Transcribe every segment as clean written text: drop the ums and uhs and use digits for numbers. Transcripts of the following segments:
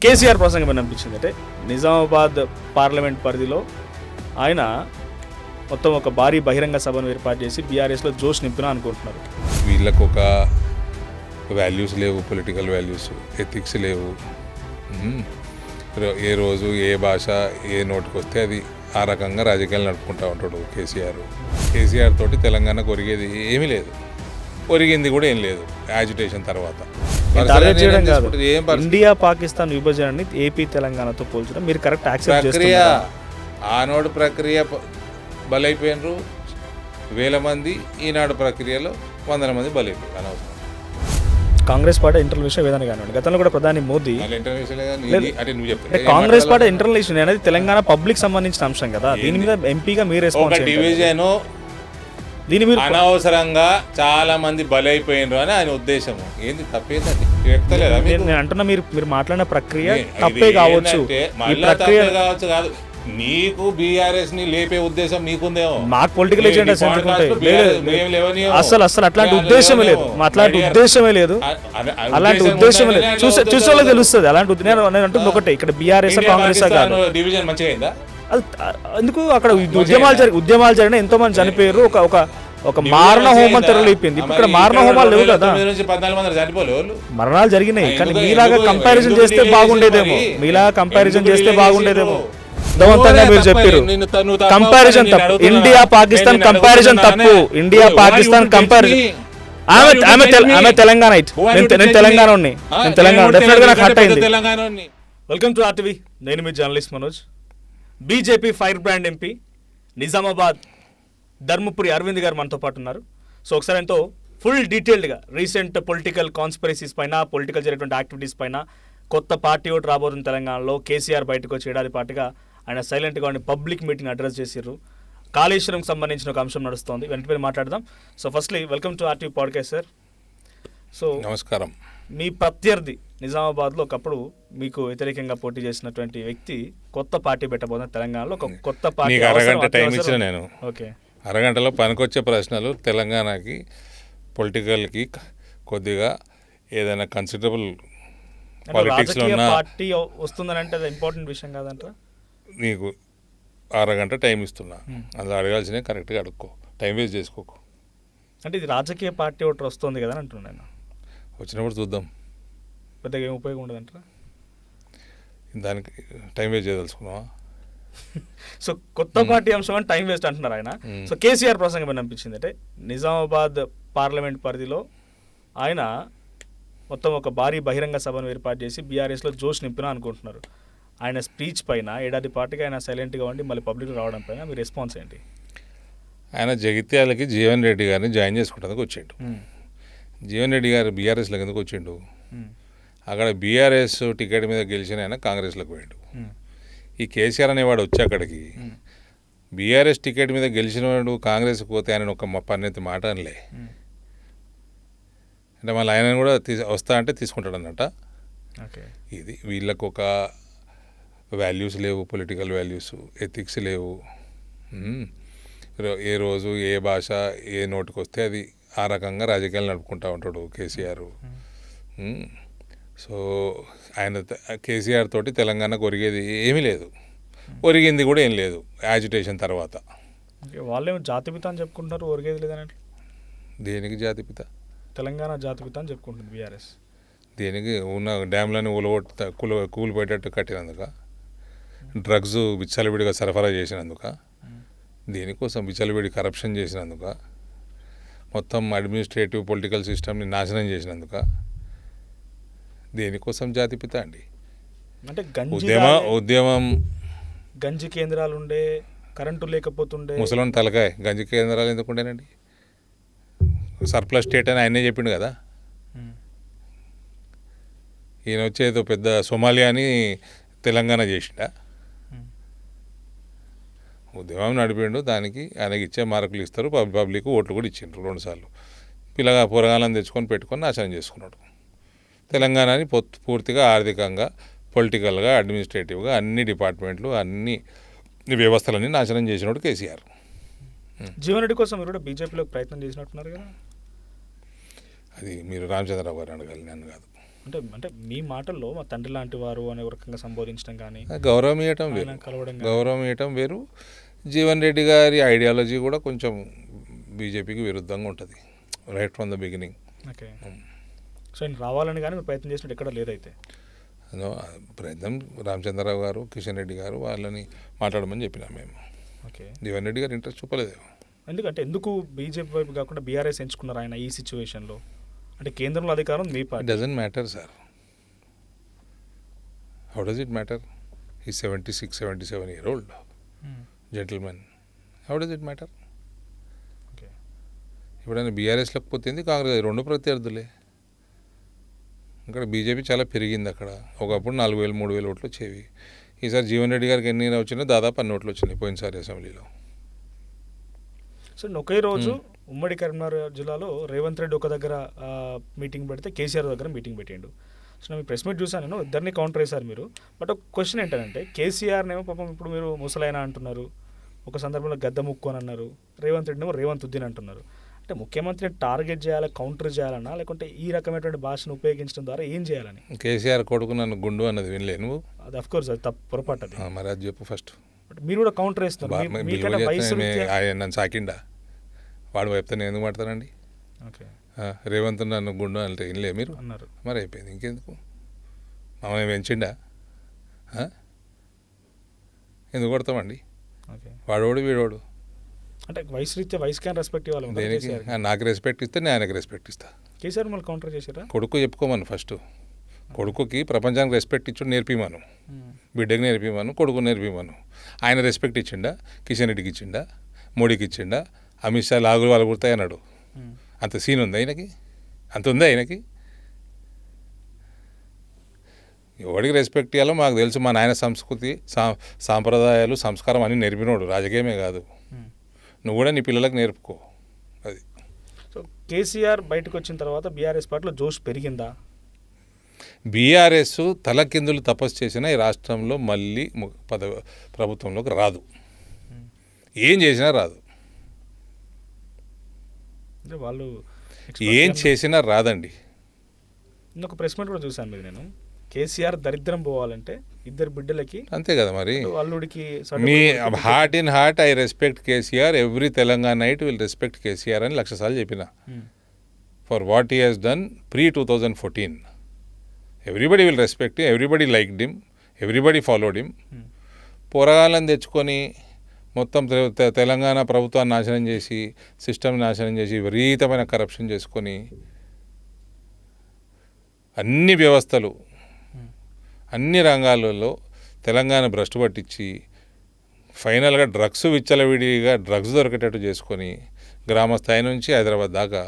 కేసీఆర్ ప్రసంగం అనిపించింది అంటే నిజామాబాద్ పార్లమెంట్ పరిధిలో ఆయన మొత్తం ఒక భారీ బహిరంగ సభను ఏర్పాటు చేసి బీఆర్ఎస్లో జోష్ నింపినా అనుకుంటున్నారు. వీళ్ళకు ఒక వాల్యూస్ లేవు, పొలిటికల్ వాల్యూస్, ఎథిక్స్ లేవు. ఏ రోజు ఏ భాష ఏ నోటికి వస్తే అది ఆ రకంగా రాజకీయాలు నడుపుకుంటూ ఉంటాడు కేసీఆర్ తోటి తెలంగాణకు ఒరిగేది ఏమీ లేదు, ఒరిగింది కూడా ఏం లేదు. యాజిటేషన్ తర్వాత ఇండియా పాకిస్తాన్ విభజనని ఏపీ తెలంగాణతో పోల్చడం మీరు కరెక్ట్ యాక్సెప్ట్ ప్రక్రియ, ఆనాడు ప్రక్రియ బలైపోయినరు 1000 మంది, ఈనాడు ప్రక్రియలో 100 మంది బలైపోయారు. అనవసరం కాంగ్రెస్ పార్టీ ఇంటర్నల్ విషయం ఏదైనా కానివ్వండి, గతంలో కూడా ప్రధాని Modi Congress party internal issue అనేది తెలంగాణ పబ్లిక్ సంబంధించిన అంశం కదా, దీని మీద ఎంపీగా మీరు రెస్పాన్స్ డివిజన్ దీని మీద అనవసరంగా చాలా మంది బలైపోయినరు అని ఆయన ఉద్దేశము. ఏంది తప్పేందండి? నేను అంటున్నా మీరు మాట్లాడిన ప్రక్రియ తప్పే కావచ్చు, కావచ్చు కాదు. నీకు బీఆర్ఎస్ ని లేపే ఉద్దేశం నీకుందేమో, మాకు పొలిటికల్ ఎజెండాస్ అసలు అట్లాంటి ఉద్దేశమే లేదు, అలాంటి ఉద్దేశమే లేదు. చూసే వాళ్ళకి తెలుస్తుంది అలాంటి. నేను అంటుంది ఒకటే, ఇక్కడ బీఆర్ఎస్ కాంగ్రెస్ కాదు, డివిజన్ మంచిగా అయిందా? ఎందుకు అక్కడ ఉద్యమాలు జరిగిన ఎంతో మంది చనిపోయారు, ఒక మారణ హోమం తెరలేపింది. ఇప్పుడు ఇక్కడ మారణ హోమాలు లేవు కదా, మరణాలు జరిగినాయి. కానీ మీలాగా కంపారిజన్ చేస్తే బాగుండేదేమో. ధవంతంగా మీరు చెప్పారు కంపారిజన్ తప్పు, ఇండియా పాకిస్తాన్ కంపారిజన్ తప్పు, ఇండియా పాకిస్తాన్ కంపారిజన్. ఆమె తెలంగాణ, నేను తెలంగాణ డెఫినెట్ గా నాకు హర్ట్ అయింది. వెల్కమ్ టు ఆర్టీవీ, నేను మీ journalist Manoj. BJP fire brand MP Nizamabad Dharmapuri Arvind గారు మనతో పాటు ఉన్నారు. సో ఒకసారి ఎంతో ఫుల్ డీటెయిల్డ్గా రీసెంట్ పొలిటికల్ కాన్స్పిరసీస్ పైన, పొలిటికల్ జరిగినటువంటి యాక్టివిటీస్ పైన, కొత్త పార్టీ ఒకటి రాబోతుంది తెలంగాణలో, కేసీఆర్ బయటకు వచ్చి ఏడాది పాటుగా ఆయన సైలెంట్గా ఉండి పబ్లిక్ మీటింగ్ అడ్రస్ చేసిర్రు, కాళేశ్వరంకి సంబంధించిన ఒక అంశం నడుస్తుంది, వెంటనే మాట్లాడదాం. So firstly welcome to RTV podcast sir. So నమస్కారం. మీ ప్రత్యర్థి నిజామాబాద్లో ఒకప్పుడు మీకు వ్యతిరేకంగా పోటీ చేసినటువంటి వ్యక్తి కొత్త పార్టీ పెట్టబోతున్న తెలంగాణలో, ఒక కొత్త పార్టీ. అరగంట టైం ఇచ్చిన నేను, ఓకే, అరగంటలో పనికొచ్చే ప్రశ్నలు తెలంగాణకి పొలిటికల్కి కొద్దిగా ఏదైనా కన్సిడరబుల్ పాలిటిక్స్లో ఉన్న పార్టీ వస్తుందని అంటే అది ఇంపార్టెంట్ విషయం కాదంటారా? నీకు అరగంట టైం ఇస్తున్నా, అందులో అడగాల్సినవి కరెక్ట్గా అడుక్కో, టైం వేస్ట్ చేసుకోకు. అంటే ఇది రాజకీయ పార్టీ ఒకటి వస్తుంది కదా అని అంటున్నాను. వచ్చినప్పుడు చూద్దాం, పెద్దగా ఏం ఉపయోగం ఉండదు అంటారా? దానికి టైం వేస్ట్ చేయదలుచుకున్నావా? సో కొత్త పార్టీ అంశం అని టైం వేస్ట్ అంటున్నారు ఆయన. సో కేసీఆర్ ప్రసంగం అనిపించింది అంటే నిజామాబాద్ పార్లమెంట్ పరిధిలో ఆయన మొత్తం ఒక భారీ బహిరంగ సభను ఏర్పాటు చేసి బీఆర్ఎస్లో జోష్ నింపినా అనుకుంటున్నారు. ఆయన స్పీచ్ పైన ఏడాది పాటుగా ఆయన సైలెంట్గా ఉండి మళ్ళీ పబ్లిక్ రావడం పైన మీ రెస్పాన్స్ ఏంటి? ఆయన జగిత్యాలకి జీవన్ రెడ్డి గారిని జాయిన్ చేసుకుంటానికి వచ్చిండు. జీవన్ రెడ్డి గారు బీఆర్ఎస్లోకి ఎందుకు వచ్చిండు? అక్కడ బీఆర్ఎస్ టికెట్ మీద గెలిచిన ఆయన కాంగ్రెస్లోకి పోయిండు. ఈ కేసీఆర్ అనేవాడు వచ్చి అక్కడికి బీఆర్ఎస్ టికెట్ మీద గెలిచిన వాడు కాంగ్రెస్కి పోతే ఆయన ఒక పన్నెత్తి మాట అనలే. అంటే మళ్ళీ ఆయన కూడా వస్తా అంటే తీసుకుంటాడు అన్నట్ట. ఇది వీళ్ళకు ఒక వాల్యూస్ లేవు, పొలిటికల్ వాల్యూస్, ఎథిక్స్ లేవు. ఏ రోజు ఏ భాష ఏ నోటికి వస్తే అది ఆ రకంగా రాజకీయాలు నడుపుకుంటూ ఉంటాడు కేసీఆర్. సో ఆయన కేసీఆర్ తోటి తెలంగాణకు ఒరిగేది ఏమీ లేదు, ఒరిగింది కూడా ఏం లేదు. యాజిటేషన్ తర్వాత వాళ్ళేమో జాతిపిత అని చెప్పుకుంటున్నారు, ఒరిగేది లేదని. దేనికి జాతిపిత? తెలంగాణ జాతిపిత అని చెప్పుకుంటుంది బీఆర్ఎస్. దేనికి? ఉన్న డ్యామ్లని కూలిపోయేటట్టు కట్టినందుక, డ్రగ్స్ విచ్చలవిడిగా సరఫరా చేసినందుక, దీనికోసం విచ్చలవిడి కరప్షన్ చేసినందుక, మొత్తం అడ్మినిస్ట్రేటివ్ పొలిటికల్ సిస్టమ్ని నాశనం చేసినందుక, దేనికోసం జాతిపిత అండి? అంటే ఉద్యమం గంజి కేంద్రాలు ఉండే, కరెంటు లేకపోతుండే, ముసలోని తలకాయ గంజి కేంద్రాలు ఎందుకు ఉండేనండి? సర్ప్లస్ స్టేట్ అని ఆయనే చెప్పిండు కదా. ఈయన వచ్చేదో పెద్ద సోమాలియాని తెలంగాణ చేసిండా? ఉద్యమం నడిపిండు, దానికి ఆయనకి ఇచ్చే మార్కులు ఇస్తారు, పబ్లిక్ ఓట్లు కూడా ఇచ్చిండ్రు 2 సార్లు. పొరగాలను తెచ్చుకొని పెట్టుకొని నాశనం చేసుకున్నాడు తెలంగాణని. పూర్తిగా ఆర్థికంగా, పొలిటికల్గా, అడ్మినిస్ట్రేటివ్గా అన్ని డిపార్ట్మెంట్లు, అన్ని వ్యవస్థలన్నీ నాశనం చేసినాడు కేసీఆర్. జీవన్ రెడ్డి కోసం మీరు కూడా బీజేపీలో ప్రయత్నం చేసినట్టున్నారు కదా? అది మీరు రామచంద్రరావు గారు అడగాలి, నన్ను కాదు. అంటే అంటే మీ మాటల్లో మా తండ్రి లాంటి వారు అనే ఒక రకంగా సంబోధించడం కానీ గౌరవం ఇవ్వటం వేరు, కలవడం గౌరవం ఇవ్వటం వేరు. జీవన్ రెడ్డి గారి ఐడియాలజీ కూడా కొంచెం బీజేపీకి విరుద్ధంగా ఉంటుంది right from the beginning. Okay. So ఆయన రావాలని కానీ మీరు ప్రయత్నం చేసినట్టు ఎక్కడ లేదైతే ప్రయత్నం రామచంద్రరావు గారు, కిషన్ రెడ్డి గారు వాళ్ళని మాట్లాడమని చెప్పినాం మేము. ఓకే. జీవన్ రెడ్డి గారు ఇంట్రెస్ట్ చూపలేదు. ఎందుకు బీజేపీ వైపు కాకుండా బీఆర్ఎస్ ఎంచుకున్నారు ఆయన ఈ సిచ్యువేషన్లో? అంటే కేంద్రంలో అధికారం మీ party. Doesn't matter sir. How does it matter? ఈ 76, 77 year old gentlemen. How does it matter? Okay. ఇప్పుడైనా బీఆర్ఎస్లోకి పోతుంది, కాంగ్రెస్, రెండు ప్రత్యర్థులే. ఇక్కడ బీజేపీ చాలా పెరిగింది. అక్కడ ఒకప్పుడు 4,000, 3,000 ఓట్లు వచ్చేవి. ఈసారి జీవన్ రెడ్డి గారికి ఎన్ని వచ్చినాయి? దాదాపు అన్ని ఓట్లు వచ్చినాయి పోయినసారి అసెంబ్లీలో. సో ఒకే రోజు ఉమ్మడి కరీంనగర్ జిల్లాలో రేవంత్ రెడ్డి ఒక దగ్గర మీటింగ్ పెడితే కేసీఆర్ దగ్గర మీటింగ్ పెట్టిండు. సో నేను ప్రెస్ మీట్ చూసాను, నేను ఇద్దరిని కౌంటర్ వేశారు మీరు. బట్ ఒక క్వశ్చన్ ఏంటంటే కేసీఆర్నేమో పాపం ఇప్పుడు మీరు ముసలైనా అంటున్నారు, ఒక సందర్భంలో గద్ద ముక్కు అని అన్నారు, రేవంత్ రెడ్డినేమో రేవంత్ ఉద్దీన్ అంటున్నారు. అంటే ముఖ్యమంత్రిని టార్గెట్ చేయాలి, కౌంటర్ చేయాలన్నా, లేకుంటే ఈ రకమైనటువంటి భాషను ఉపయోగించడం ద్వారా ఏం చేయాలని? కేసీఆర్ కొడుకు నన్ను గుండు అన్నది వినలే నువ్వు? అది అఫ్కోర్స్ అది తప్పు, పొరపాటు అది. మరి అది చెప్పు ఫస్ట్. బట్ మీరు కూడా కౌంటర్ వేస్తున్నారు. ఆయన నన్ను సాకిండా? వాడు వైపుతో నేను ఎందుకు మాట్లాడతానండి? ఓకే. రేవంత్ నన్ను గుండు అంటే వినలే మీరు అన్నారు. మరి అయిపోయింది, ఇంకెందుకు? మమ్మల్ని పెంచిండా? ఎందుకు కొడతామండి? ఓకే. వాడోడు వీడోడు అంటే వయసు రీత్యా వయసుకి రెస్పెక్ట్ ఇవ్వాలి. దేనికి? నాకు రెస్పెక్ట్ ఇస్తే నేను ఆయనకు రెస్పెక్ట్ ఇస్తా. కేసీఆర్ మళ్ళీ కౌంటర్ చేశారా? కొడుకు చెప్పుకోమను ఫస్ట్. కొడుకుకి ప్రపంచానికి రెస్పెక్ట్ ఇచ్చుడు నేర్పిమను, బిడ్డకి నేర్పిమను, కొడుకు నేర్పిమను. ఆయన రెస్పెక్ట్ ఇచ్చిండా? కిషన్ రెడ్డికి ఇచ్చిండా? మోడీకి ఇచ్చిండా? అమిత్ షా లాగులు వాళ్ళు కుడతాయి అన్నాడు. అంత సీన్ ఉంది ఆయనకి? అంత ఉంది ఆయనకి? ఎవడికి రెస్పెక్ట్ ఇవ్వాలో మాకు తెలుసు. మా నాయన సంస్కృతి, సాంప్రదాయాలు, సంస్కారం అన్నీ నేర్పినోడు, రాజకీయమే కాదు. నువ్వు కూడా నీ పిల్లలకు నేర్పుకో. అది. సో కేసీఆర్ బయటకు వచ్చిన తర్వాత బీఆర్ఎస్ పార్టీలో జోష్ పెరిగిందా? బీఆర్ఎస్ తలకిందులు తపస్సు చేసినా ఈ రాష్ట్రంలో మళ్ళీ ప్రభుత్వంలోకి రాదు. ఏం చేసినా రాదు. వాళ్ళు ఏం చేసినా రాదండి. ఇంకొక ప్రెస్ మీట్ కూడా చూశాను మీద నేను. కేసీఆర్ దరిద్రం పోవాలంటే ఇద్దరు బిడ్డలకి, అంతే కదా మరి. అల్లుడికి మీ heart in heart I respect KCR, every Telangana night will respect KCR అని 1,00,000 సార్లు చెప్పిన. For what he has done pre-2014 everybody will respect him, everybody liked him, everybody followed him. పోరగాళ్ళని తెచ్చుకొని మొత్తం తెలంగాణ ప్రభుత్వాన్ని నాశనం చేసి, సిస్టమ్ నాశనం చేసి, విపరీతమైన కరప్షన్ చేసుకొని, అన్ని వ్యవస్థలు, అన్ని రంగాలలో తెలంగాణ భ్రష్టు పట్టించి, ఫైనల్గా డ్రగ్స్ విచ్చలవిడిగా డ్రగ్స్ దొరికేటట్టు చేసుకొని, గ్రామ స్థాయి నుంచి హైదరాబాద్ దాకా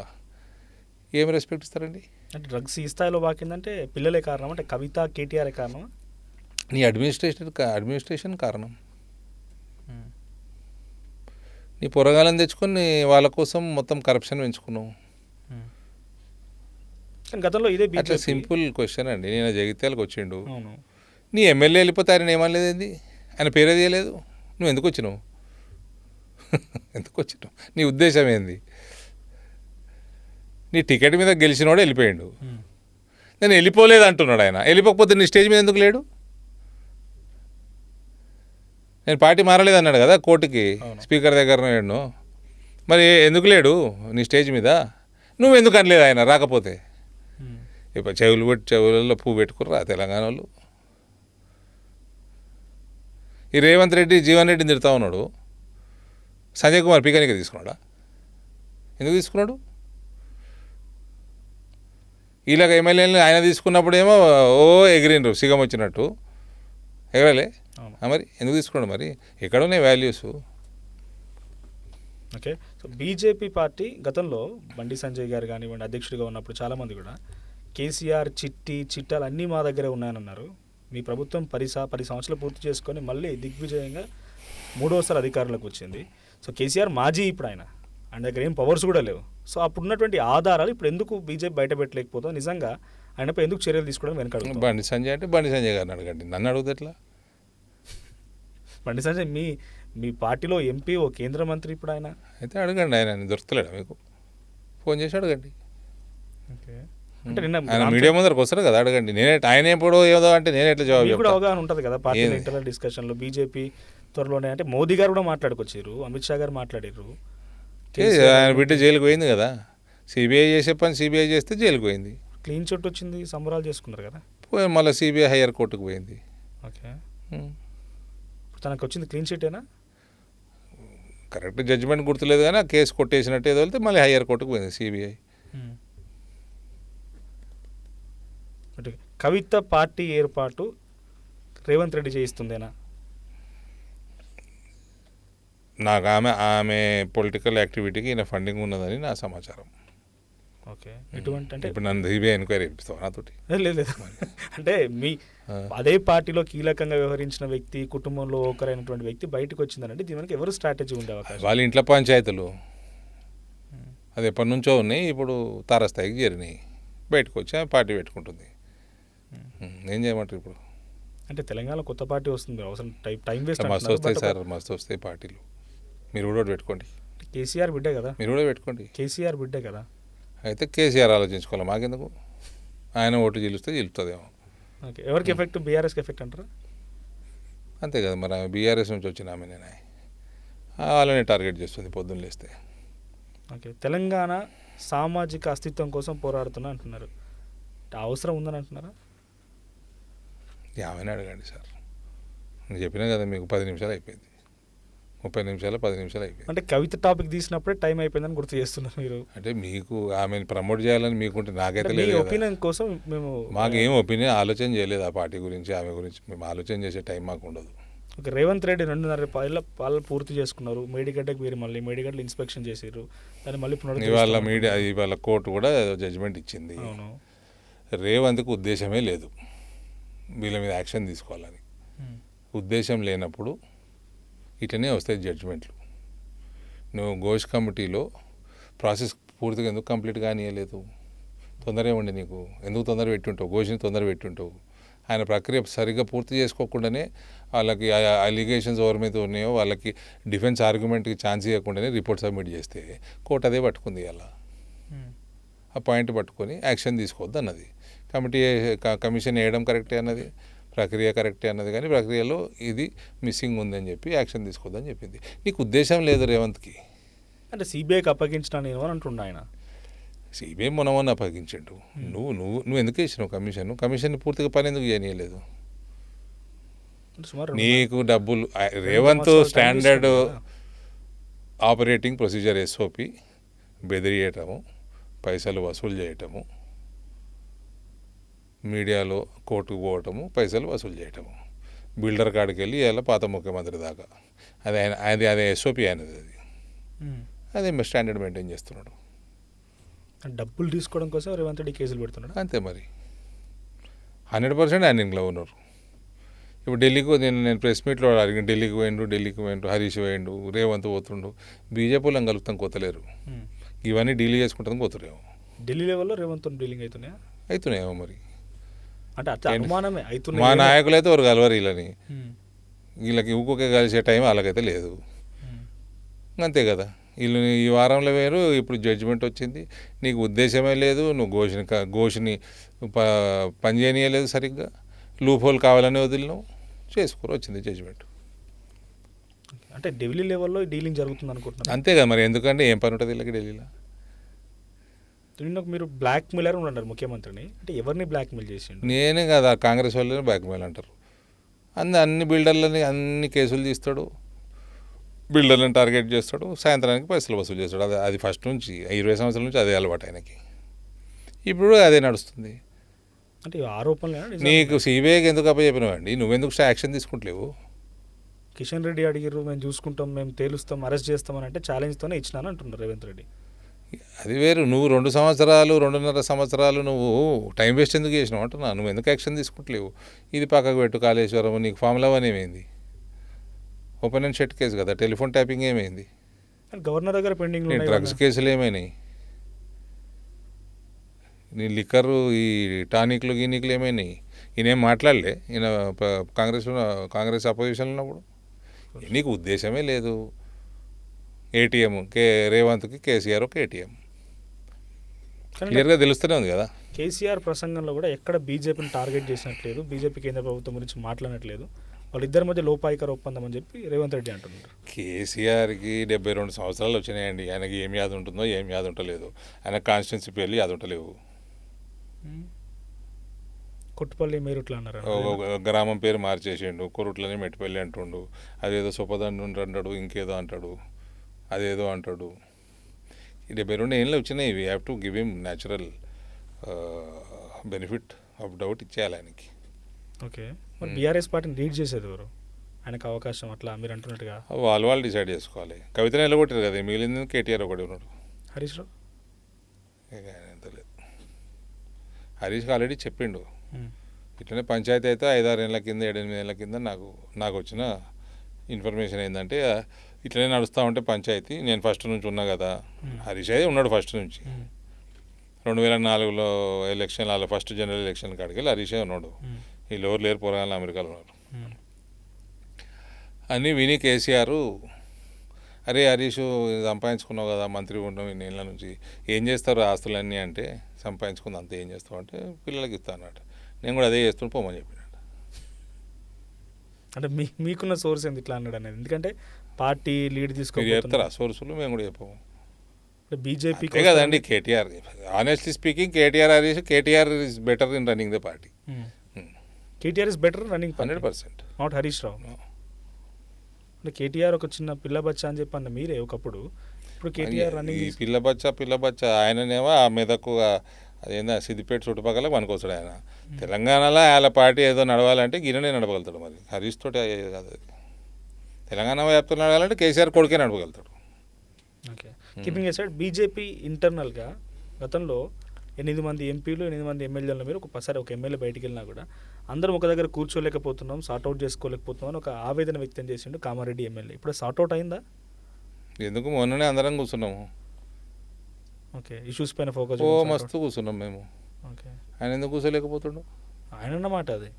ఏం రెస్పెక్ట్ ఇస్తారండి? అంటే డ్రగ్స్ ఈ స్థాయిలో బాకిందంటే పిల్లలే కారణం, అంటే కవిత, కేటీఆర్ కారణం? నీ అడ్మినిస్ట్రేషన్ కారణం. నీ పొరగాలను తెచ్చుకొని వాళ్ళ కోసం మొత్తం కరప్షన్ పెంచుకున్నావు. గతంలో ఇదే అట్లా సింపుల్ క్వశ్చన్ అండి. నేను జగిత్యాలకు వచ్చిండు, నీ ఎమ్మెల్యే వెళ్ళిపోతే ఆయన ఏమనలేదండి? ఆయన పేరే తీయలేదు. నువ్వు ఎందుకు వచ్చినావు? ఎందుకు వచ్చినావు? నీ ఉద్దేశం ఏంది? నీ టికెట్ మీద గెలిచినోడు వెళ్ళిపోయాడు, నేను వెళ్ళిపోలేదు అంటున్నాడు ఆయన. వెళ్ళిపోకపోతే నీ స్టేజ్ మీద ఎందుకు లేడు? నేను పార్టీ మారలేదు అన్నాడు కదా కోర్టుకి, స్పీకర్ దగ్గర లేడు. మరి ఎందుకు లేడు నీ స్టేజ్ మీద? నువ్వు ఎందుకు అనలేదు ఆయన రాకపోతే? ఇప్పుడు చెవులలో పువ్వు పెట్టుకుర్రా తెలంగాణ వాళ్ళు. ఈ రేవంత్ రెడ్డి జీవన్ రెడ్డిని తిడతా ఉన్నాడు, సంజయ్ కుమార్ పీకనిక తీసుకున్నాడా? ఎందుకు తీసుకున్నాడు? ఇలాగ ఎమ్మెల్యేని ఆయన తీసుకున్నప్పుడేమో ఓ ఎగిరిండ్రు సిగం వచ్చినట్టు. ఎగరలే మరి ఎందుకు తీసుకున్నాడు? మరి ఎక్కడున్నాయి values? Okay. So BJP party గతంలో బండి సంజయ్ గారు కానివ్వండి అధ్యక్షుడిగా ఉన్నప్పుడు చాలామంది కూడా కేసీఆర్ చిట్టాలు అన్నీ మా దగ్గరే ఉన్నాయని అన్నారు. మీ ప్రభుత్వం 10 సంవత్సరాలు పూర్తి చేసుకొని మళ్ళీ దిగ్విజయంగా 3వసారి అధికారంలోకి వచ్చింది. సో కేసీఆర్ మాజీ, ఇప్పుడు ఆయన దగ్గర ఏం పవర్స్ కూడా లేవు. సో అప్పుడు ఉన్నటువంటి ఆధారాలు ఇప్పుడు ఎందుకు బీజేపీ బయట పెట్టలేకపోతుందో, నిజంగా ఆయనపై ఎందుకు చర్యలు తీసుకోవడం వెనకాడు? బండి సంజయ్ అంటే బండి సంజయ్ గారిని అడగండి, నన్ను అడుగుతుంది ఎట్లా? బండి సంజయ్ మీ పార్టీలో ఎంపీ, ఓ కేంద్ర మంత్రి, ఇప్పుడు ఆయన అయితే అడగండి. ఆయన దొరుకుతలేడా మీకు? ఫోన్ చేసి అడగండి. ఓకే. అంటే నిన్న ఆయన మీడియా ముందరకు వస్తారు కదా, అడగండి. ఆయన ఎప్పుడో ఏదో అంటే నేను ఎట్లా జవాబు మీకు కూడా చెప్తా? అవగాహన ఉంటుంది కదా పార్టీ ఇంటర్నల్ డిస్కషన్లో. బీజేపీ త్వరలోనే అంటే మోదీ గారు కూడా మాట్లాడుకొచ్చారు, అమిత్ షా గారు మాట్లాడారు. ఆయన బిడ్డ జైలుకు పోయింది కదా, సిబిఐ చేసే పని సిబిఐ చేస్తే జైలుకు పోయింది. క్లీన్ చిట్ వచ్చింది, సంబరాలు చేసుకున్నారు కదా. పోయి మళ్ళీ సిబిఐ హయ్యర్ కోర్టుకు పోయింది. ఓకే, ఇప్పుడు తనకు వచ్చింది క్లీన్ చిట్టేనా? కరెక్ట్ జడ్జిమెంట్ గుర్తులేదు కానీ ఆ కేసు కొట్టేసినట్టు ఏదో వెళ్తే మళ్ళీ హయ్యర్ కోర్టుకు పోయింది సిబిఐ. అంటే కవిత పార్టీ ఏర్పాటు రేవంత్ రెడ్డి చేయిస్తుందేనా? నాకు ఆమె పొలిటికల్ యాక్టివిటీకి ఈయన ఫండింగ్ ఉన్నదని నా సమాచారం. ఓకే, ఎటువంటి అంటే ఇప్పుడు నన్ను సిబిఐ ఎంక్వైరీ ఇప్పిస్తావు నాతోటి? లేదు అంటే మీ అదే పార్టీలో కీలకంగా వ్యవహరించిన వ్యక్తి, కుటుంబంలో ఒకరైనటువంటి వ్యక్తి బయటకు వచ్చిందనంటే దీనికి ఎవరు స్ట్రాటజీ ఉండే అవకాశం? వాళ్ళ ఇంట్లో పంచాయతీలు అది ఎప్పటి నుంచో ఉన్నాయి, ఇప్పుడు తారస్థాయికి చేరినాయి. బయటకు వచ్చి ఆమె పార్టీ పెట్టుకుంటుంది. ఏం చేయమంటారు ఇప్పుడు? అంటే తెలంగాణ కొత్త పార్టీ వస్తుంది, అవసరం టైం వేస్ట్. మస్తు వస్తాయి సార్, మస్తు వస్తాయి పార్టీలు. మీరు కూడా పెట్టుకోండి. కేసీఆర్ బిడ్డే కదా. మీరు కూడా పెట్టుకోండి. కేసీఆర్ బిడ్డే కదా. అయితే కేసీఆర్ ఆలోచించుకోవాలి, మాకెందుకు? ఆయన ఓటు గెలుస్తుందేమో. ఓకే, ఎవరికి ఎఫెక్ట్? బీఆర్ఎస్కి ఎఫెక్ట్ అంటారా? అంతే కదా మరి, బీఆర్ఎస్ నుంచి వచ్చిన ఆమె నేను వాళ్ళని టార్గెట్ చేస్తుంది పొద్దున్న లేస్తే. ఓకే, తెలంగాణ సామాజిక అస్తిత్వం కోసం పోరాడుతున్నా అంటున్నారు, అవసరం ఉందని అంటున్నారా? ఆమెనే అడగండి సార్. నేను చెప్పినా కదా మీకు, 10 నిమిషాలు అయిపోయింది, 30 నిమిషాలు 10 నిమిషాలు అయిపోయింది. అంటే కవిత టాపిక్ తీసినప్పుడే టైం అయిపోయిందని గుర్తు చేస్తున్నారు మీరు. అంటే మీకు ఆమెను ప్రమోట్ చేయాలని మీకుంటే నాకైతే లేదు. ఒపీనియన్ కోసం మేము మాకు ఏం ఒపీనియన్ ఆలోచన చేయలేదు ఆ పార్టీ గురించి, ఆమె గురించి మేము ఆలోచన చేసే టైం మాకు ఉండదు. ఓకే, రేవంత్ రెడ్డి 2.5 పాలన పూర్తి చేసుకున్నారు. మేడిగడ్డకు మీరు మళ్ళీ మేడిగడ్డలు ఇన్స్పెక్షన్ చేసారు, దాన్ని మళ్ళీ ఇవాళ కోర్టు కూడా జడ్జిమెంట్ ఇచ్చింది. అవును, రేవంత్కు ఉద్దేశమే లేదు వీళ్ళ మీద యాక్షన్ తీసుకోవాలని. ఉద్దేశం లేనప్పుడు ఇట్లనే వస్తాయి జడ్జిమెంట్లు. నువ్వు ఘోష్ కమిటీలో ప్రాసెస్ పూర్తిగా ఎందుకు కంప్లీట్ కానియలేదు? తొందర ఏమండి నీకు? ఎందుకు తొందర పెట్టుంటావు? ఘోష్ని తొందర పెట్టుంటావు. ఆయన ప్రక్రియ సరిగ్గా పూర్తి చేసుకోకుండానే వాళ్ళకి అలిగేషన్స్ ఎవరి మీద ఉన్నాయో వాళ్ళకి డిఫెన్స్ ఆర్గ్యుమెంట్కి ఛాన్స్ ఇవ్వకుండానే రిపోర్ట్ సబ్మిట్ చేస్తే కోర్టు అదే పట్టుకుంది. అలా ఆ పాయింట్ పట్టుకొని యాక్షన్ తీసుకోవద్దు అన్నది. కమిషన్ వేయడం కరెక్టే అన్నది, ప్రక్రియ కరెక్టే అన్నది, కానీ ప్రక్రియలో ఇది మిస్సింగ్ ఉందని చెప్పి యాక్షన్ తీసుకోవద్దని చెప్పింది. నీకు ఉద్దేశం లేదు రేవంత్కి. అంటే సిబిఐకి అప్పగించిన నేను అని అంటుండే ఆయన. సిబిఐ మొన్న అప్పగించండు. నువ్వు ఎందుకు వేసినావు కమిషన్ పూర్తిగా పని ఎందుకు చేయనీయలేదు? నీకు డబ్బులు Revanth standard operating procedure SOP బెదిరియటము, పైసలు వసూలు చేయటము, మీడియాలో కోర్టుకు పోవటము, పైసలు వసూలు చేయటము, బిల్డర్ కాడికి వెళ్ళి ఇలా పాత ముఖ్యమంత్రి దాకా అదే SOP అయినది. అదే స్టాండర్డ్ మెయింటైన్ చేస్తున్నాడు. డబ్బులు తీసుకోవడం కోసం రేవంత్ రెడ్డి కేసులు పెడుతున్నాడు. అంతే మరి, 100% హ్యాండింగ్లో ఉన్నారు. ఇప్పుడు ఢిల్లీకి నేను ప్రెస్ మీట్లో అడిగిన, ఢిల్లీకి పోయిండు, హరీష్ పోయిండు, రేవంత్ పోతుండు. బీజేపీలో కలుపుతాం కొత్తలేరు. ఇవన్నీ డీల్ చేసుకుంటాం పోతురేమో. ఢిల్లీ లెవెల్లో రేవంత్ డీలింగ్ అవుతున్నాయేమో మరి. అంటే అనుమానమే అవుతున్నాయి. మా నాయకులు అయితే ఎవరు కలవరు వీళ్ళని, వీళ్ళకి ఊకే కలిసే టైం వాళ్ళకైతే లేదు. అంతే కదా, వీళ్ళు ఈ వారంలో వేరు, ఇప్పుడు జడ్జిమెంట్ వచ్చింది. నీకు ఉద్దేశమే లేదు, నువ్వు ఘోష్ని పని చేయనీయలేదు సరిగ్గా, లూప్ హోల్ కావాలని వదిలినావు, చేసుకోరు, వచ్చింది జడ్జిమెంట్. అంటే ఢిల్లీ లెవెల్లో డీలింగ్ జరుగుతుంది అనుకుంటున్నాను. అంతే కదా మరి, ఎందుకంటే ఏం పని ఉంటుంది వీళ్ళకి ఢిల్లీలో? మీరు బ్లాక్ మెయిలర్ ఉన్నారు ముఖ్యమంత్రిని, అంటే ఎవరిని బ్లాక్ మెయిల్ చేసిండు? నేనే కదా, కాంగ్రెస్ వాళ్ళని బ్లాక్ మెయిల్ అంటారు. అన్ని బిల్డర్లని అన్ని కేసులు తీస్తాడు, బిల్డర్లను టార్గెట్ చేస్తాడు, సాయంత్రానికి పైసలు వసూలు చేస్తాడు. అది ఫస్ట్ నుంచి 20 సంవత్సరాల నుంచి అదే అలవాటు ఆయనకి. ఇప్పుడు అదే నడుస్తుంది. అంటే ఆరోపణలు. నీకు సిబిఐకి ఎందుకు అప్పచెప్పినావండి? నువ్వెందుకు యాక్షన్ తీసుకుంటలేవు? కిషన్ రెడ్డి అడిగారు, మేము చూసుకుంటాం, మేము తేలుస్తాం, అరెస్ట్ చేస్తామని అంటే ఛాలెంజ్తోనే ఇచ్చినాను అంటున్నారు రేవంత్ రెడ్డి. అది వేరు. నువ్వు 2.5 సంవత్సరాలు నువ్వు టైం వేస్ట్ ఎందుకు చేసినావు అంటున్నా. నువ్వు ఎందుకు యాక్షన్ తీసుకుంటలేవు? ఇది పక్కకు పెట్టు, కాళేశ్వరం, నీకు ఫార్ములా 1 ఏమైంది? ఓపెన్ అండ్ షట్ కేసు కదా, టెలిఫోన్ ట్యాపింగ్ ఏమైంది? గవర్నర్ దగ్గర పెండింగ్, డ్రగ్స్ కేసులు ఏమైనాయి? నీ లిక్కరు, ఈ టానిక్లు గీనిక్లు ఏమైనాయి? ఈయనేం మాట్లాడలే, ఈయన కాంగ్రెస్ అపోజిషన్లో ఉన్నప్పుడు. నీకు ఉద్దేశమే లేదు. ATM రేవంత్కి కేసీఆర్ ఒక ATM. క్లియర్గా తెలుస్తూనే ఉంది కదా. కేసీఆర్ ప్రసంగంలో కూడా ఎక్కడ బీజేపీని టార్గెట్ చేసినట్లేదు, బీజేపీ కేంద్ర ప్రభుత్వం గురించి మాట్లాడట్లేదు, వాళ్ళిద్దరి మధ్య లోపాయికర ఒప్పందం అని చెప్పి రేవంత్ రెడ్డి అంటున్నారు. కేసీఆర్కి 72 సంవత్సరాలు వచ్చినాయండి. ఆయనకి ఏం యాద ఉంటుందో ఏం యాద ఉంటలేదు. ఆయన కాన్స్టిట్యున్సీ పేర్లు యాద ఉంటలేవు. కొట్టుపల్లి మేరుట్లా అన్నారు, గ్రామం పేరు మార్చేసిండు, కొరుట్లని మెట్టిపల్లి అంటుండు, అదేదో సుపదండు అంటాడు, ఇంకేదో అంటాడు, అదేదో అంటాడు. ఈ 72 ఏళ్ళు వచ్చినాయి. We have to give him natural benefit of doubt ఇచ్చేయాలి ఆయనకి. ఓకే, మరి బీఆర్ఎస్ పార్టీని లీడ్ చేసేది ఎవరు? ఆయనకు అవకాశం అట్లా మీరు అంటున్నట్టుగా వాళ్ళు డిసైడ్ చేసుకోవాలి. కవితను నిలబొట్టారు కదా, మిగిలింది కేటీఆర్ ఒకటి ఉన్నాడు. హరీష్ రావు ఎంత లేదు. హరీష్కి ఆల్రెడీ చెప్పిండు, ఇట్లనే పంచాయతీ అయితే 5-6 ఏళ్ళ కింద 7-8 ఏళ్ళ కింద నాకు వచ్చిన ఇన్ఫర్మేషన్ ఏంటంటే ఇట్లనే నడుస్తూ ఉంటే పంచాయతీ, నేను ఫస్ట్ నుంచి ఉన్నా కదా. హరీష్ అయితే ఉన్నాడు ఫస్ట్ నుంచి. 2004లో ఎలక్షన్, అలా ఫస్ట్ జనరల్ ఎలక్షన్ కాడికి వెళ్ళి హరీషే ఉన్నాడు. వీళ్ళు ఎవరు లేరు, పోరాగాళ్ళు అమెరికాలో ఉన్నారు అని విని కేసీఆర్, అరే హరీష్ సంపాదించుకున్నావు కదా, మంత్రి ఉండడం ఇన్ని ఏళ్ళ నుంచి, ఏం చేస్తారు ఆస్తులన్నీ అంటే, సంపాదించుకుంది అంతా ఏం చేస్తావు అంటే పిల్లలకి ఇస్తా అన్నట్టు. నేను కూడా అదే చేస్తుంటే పోమని చెప్పినట్టు. అంటే మీకున్న సోర్స్ ఎందుకు ఇట్లా అన్నాడు అనేది? ఎందుకంటే పార్టీ లీడ్ మీరు చెప్తారా సోర్సులు? మేము కూడా చెప్పము. బీజేపీ కదండి KTR. Honestly speaking KTR Harish, KTR is better in running the party. KTR is better running 100%. Not Harish Rao. అంటే కేటీఆర్ ఒక చిన్న పిల్ల బచ్చా అని చెప్పి అన్న మీరే ఒకప్పుడు. ఇప్పుడు కేటీఆర్ రన్నింగ్ పిల్ల బచ్చా ఆయననేమో ఆ మెదకు అదేందా సిద్దిపేట చుట్టుపక్కల పనికొస్తాడు ఆయన. తెలంగాణలో వాళ్ళ పార్టీ ఏదో నడవాలంటే గిన్నెనే నడపగలుగుతాడు. మరి హరీష్ తోటి కాదు. తెలంగాణ వ్యాప్తంగా నడవాలంటే కేసీఆర్ కొడుకే నడపగలుగుతాడు. ఓకే, కీపింగ్ ఎసైడ్ బీజేపీ ఇంటర్నల్గా గతంలో 8 మంది ఎంపీలు 8 మంది ఎమ్మెల్యేల మీరు ఒకసారి ఒక ఎమ్మెల్యే బయటికి వెళ్ళినా కూడా అందరం ఒక దగ్గర కూర్చోలేకపోతున్నాం, సార్ట్అవుట్ చేసుకోలేకపోతున్నాం అని ఒక ఆవేదన వ్యక్తం చేసిండు కామారెడ్డి ఎమ్మెల్యే. ఇప్పుడు సార్ట్అవుట్ అయిందా? ఎందుకు మొన్ననే అందరం కూర్చున్నాము. ఓకే, ఇష్యూస్ పైన ఫోకస్ మస్తు కూర్చున్నాం మేము. ఓకే, ఆయన ఎందుకు కూర్చోలేకపోతుండు? ఆయన అన్నమాట అది.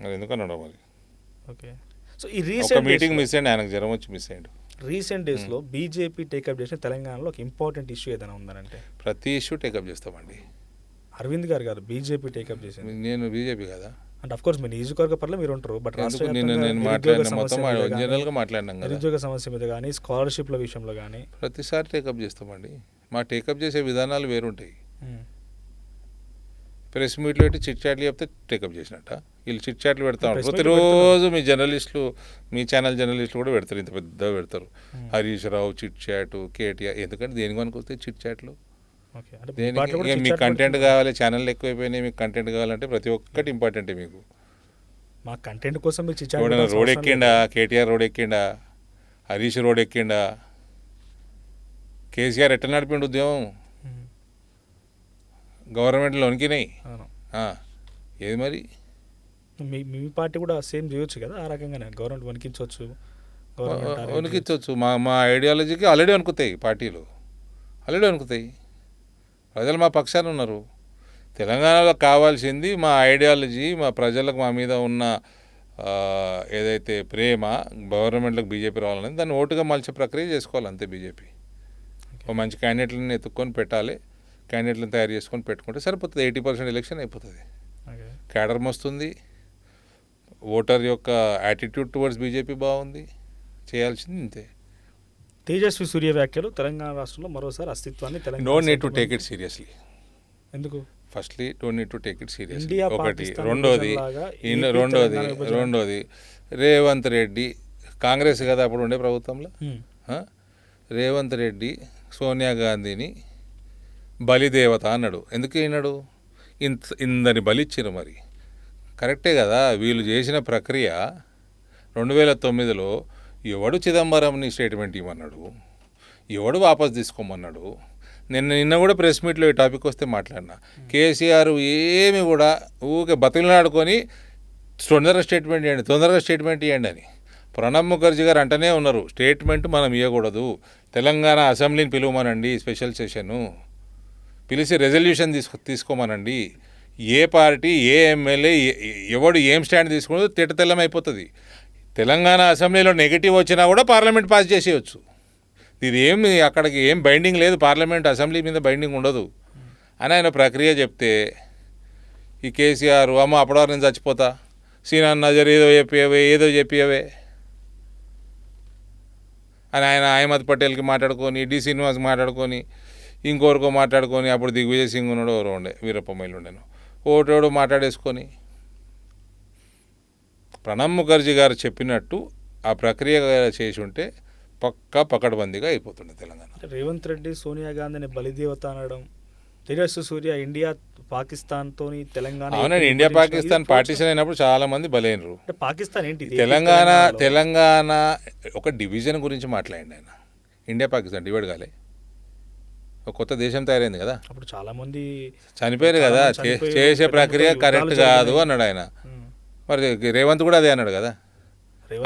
మరి ఎందుకన్నాడు మరి? ఓకే, సో ఈ రీసెంట్ మీటింగ్ మిస్ అయ్యండి, ఆయనకు జ్వరం వచ్చి మిస్ అయ్యాడు. రీసెంట్ డేస్లో బీజేపీ టేకప్ చేసిన తెలంగాణలో ఒక ఇంపార్టెంట్ ఇష్యూ ఏదైనా ఉందనంటే? ప్రతి ఇష్యూ టేకప్ చేస్తామండి. అరవింద్ గారు కాదు, బీజేపీ టేకప్ చేసింది. నేను బీజేపీ కదా. అంటే అఫ్ కోర్స్ మీ నియోజకవర్గ పట్ల మీరు ఉంటారు, బట్ నేను మాట్లాడిన మొత్తం జనరల్గా మాట్లాడినాం కదా. నిరుద్యోగ సమస్య మీద కానీ స్కాలర్షిప్ల విషయంలో కానీ ప్రతిసారి టేకప్ చేస్తామండి. మా టేకప్ చేసే విధానాలు వేరుంటాయి. ప్రెస్ మీట్లో పెట్టి చిట్ చాట్లు చెప్తే టేకప్ చేసినట్ట. వీళ్ళు చిట్ చాట్లు పెడతా ఉంటారు ప్రతిరోజు. మీ జర్నలిస్టులు, మీ ఛానల్ జర్నలిస్టులు కూడా పెడతారు, ఇంత పెద్దగా పెడతారు. హరీష్ రావు చిట్ చాటు, కేటీఆర్. ఎందుకంటే దేనికి మనకు వస్తాయి చిట్ చాట్లు? మీకు కంటెంట్ కావాలి, ఛానల్ ఎక్కువైపోయినాయి, మీకు కంటెంట్ కావాలంటే ప్రతి ఒక్కటి ఇంపార్టెంటే మీకు. మా కంటెంట్ కోసం మీరు చిట్ రోడ్ ఎక్కిండా, కేటీఆర్ రోడ్ ఎక్కిండా, హరీష్ రోడ్ ఎక్కిండా, కేసీఆర్ ఎట్లా నడిపిండు ఉద్యమం? గవర్నమెంట్లో వణికినాయి. ఏది మరి? మీ పార్టీ కూడా సేమ్ చేయొచ్చు కదా, ఆ రకంగానే గవర్నమెంట్ వణికించవచ్చు, వణికించవచ్చు. మా ఐడియాలజీకి ఆల్రెడీ వణుకుతాయి పార్టీలు, ఆల్రెడీ వణుకుతాయి. ప్రజలు మా పక్షాన ఉన్నారు. తెలంగాణలో కావాల్సింది మా ఐడియాలజీ, మా ప్రజలకు మా మీద ఉన్న ఏదైతే ప్రేమ, గవర్నమెంట్లకు బీజేపీ రావాలని దాన్ని ఓటుగా మలిచే ప్రక్రియ చేసుకోవాలి అంతే. బీజేపీ ఒక మంచి క్యాండిడేట్లను ఎత్తుక్కొని పెట్టాలి, క్యాండిడేట్లను తయారు చేసుకొని పెట్టుకుంటే సరిపోతుంది. 80% ఎలక్షన్ అయిపోతుంది. క్యాడర్ వస్తుంది, ఓటర్ యొక్క యాటిట్యూడ్ టువర్డ్స్ బీజేపీ బాగుంది, చేయాల్సింది ఇంతే. తేజస్వి సూర్య వ్యాఖ్యలు తెలంగాణ రాష్ట్రంలో మరోసారి అస్తిత్వాన్ని don't need to take it seriously. ఎందుకు? Firstly don't need to take it seriously. ఒకటి. రెండోది రేవంత్ రెడ్డి కాంగ్రెస్ కదా అప్పుడు ఉండే ప్రభుత్వంలో. రేవంత్ రెడ్డి సోనియా గాంధీని బలిదేవత అన్నాడు. ఎందుకు అయినాడు? ఇందని బలిచ్చారు. మరి కరెక్టే కదా. వీళ్ళు చేసిన ప్రక్రియ 2009లో ఎవడు చిదంబరంని స్టేట్మెంట్ ఇవ్వమన్నాడు, ఎవడు వాపస్ తీసుకోమన్నాడు. నిన్న కూడా ప్రెస్ మీట్లో ఈ టాపిక్ వస్తే మాట్లాడినా. కేసీఆర్ ఏమి కూడా ఊకే బతుకులాడుకొని తొందరగా స్టేట్మెంట్ ఇవ్వండి అని. ప్రణబ్ ముఖర్జీ గారు అంటనే ఉన్నారు, స్టేట్మెంట్ మనం ఇవ్వకూడదు, తెలంగాణ అసెంబ్లీని పిలువమనండి, స్పెషల్ సెషను పిలిచి రెజల్యూషన్ తీసుకోమనండి. ఏ పార్టీ, ఏ ఎమ్మెల్యే, ఎవడు ఏం స్టాండ్ తీసుకున్నదో తెల్లతం అయిపోతుంది. తెలంగాణ అసెంబ్లీలో నెగిటివ్ వచ్చినా కూడా పార్లమెంట్ పాస్ చేసేయచ్చు. ఇది అక్కడికి ఏం బైండింగ్ లేదు, పార్లమెంట్ అసెంబ్లీ మీద బైండింగ్ ఉండదు. అని ఆయన ప్రక్రియ చెప్తే ఈ కేసీఆర్ అమ్మ అప్పటివరకు నేను చచ్చిపోతా సీనాన్ నజర్ ఏదో చెప్పియవే అని ఆయన అహ్మద్ పటేల్కి మాట్లాడుకొని డి శ్రీనివాస్ మాట్లాడుకొని ఇంకొకరికో మాట్లాడుకొని అప్పుడు దిగ్విజయ్ సింగ్ ఉన్నాడు ఎవరో ఉండే వీరప్ప మొయిల్ ఉండేను ఓటోడు మాట్లాడేసుకొని ప్రణబ్ ముఖర్జీ గారు చెప్పినట్టు ఆ ప్రక్రియ చేసి ఉంటే పక్కా పకడ్బందీగా అయిపోతుండే తెలంగాణ. రేవంత్ రెడ్డి సోనియా గాంధీని బలిదేవత అనడం, తేజస్వి సూర్య ఇండియా పాకిస్తాన్తో తెలంగాణ, అవునండి, ఇండియా పాకిస్తాన్ పార్టీషన్ అయినప్పుడు చాలా మంది బలైనరు. పాకిస్తాన్ ఏంటి తెలంగాణ ఒక డివిజన్ గురించి మాట్లాడండి ఆయన. ఇండియా పాకిస్తాన్ డివైడ్ కాలే, ఒక కొత్త దేశం తయారైంది కదా, అప్పుడు చాలా మంది చనిపోయారు కదా, చేసే ప్రక్రియ కరెక్ట్ కాదు అన్నాడు ఆయన. మరి రేవంత్ కూడా అదే అన్నాడు కదా,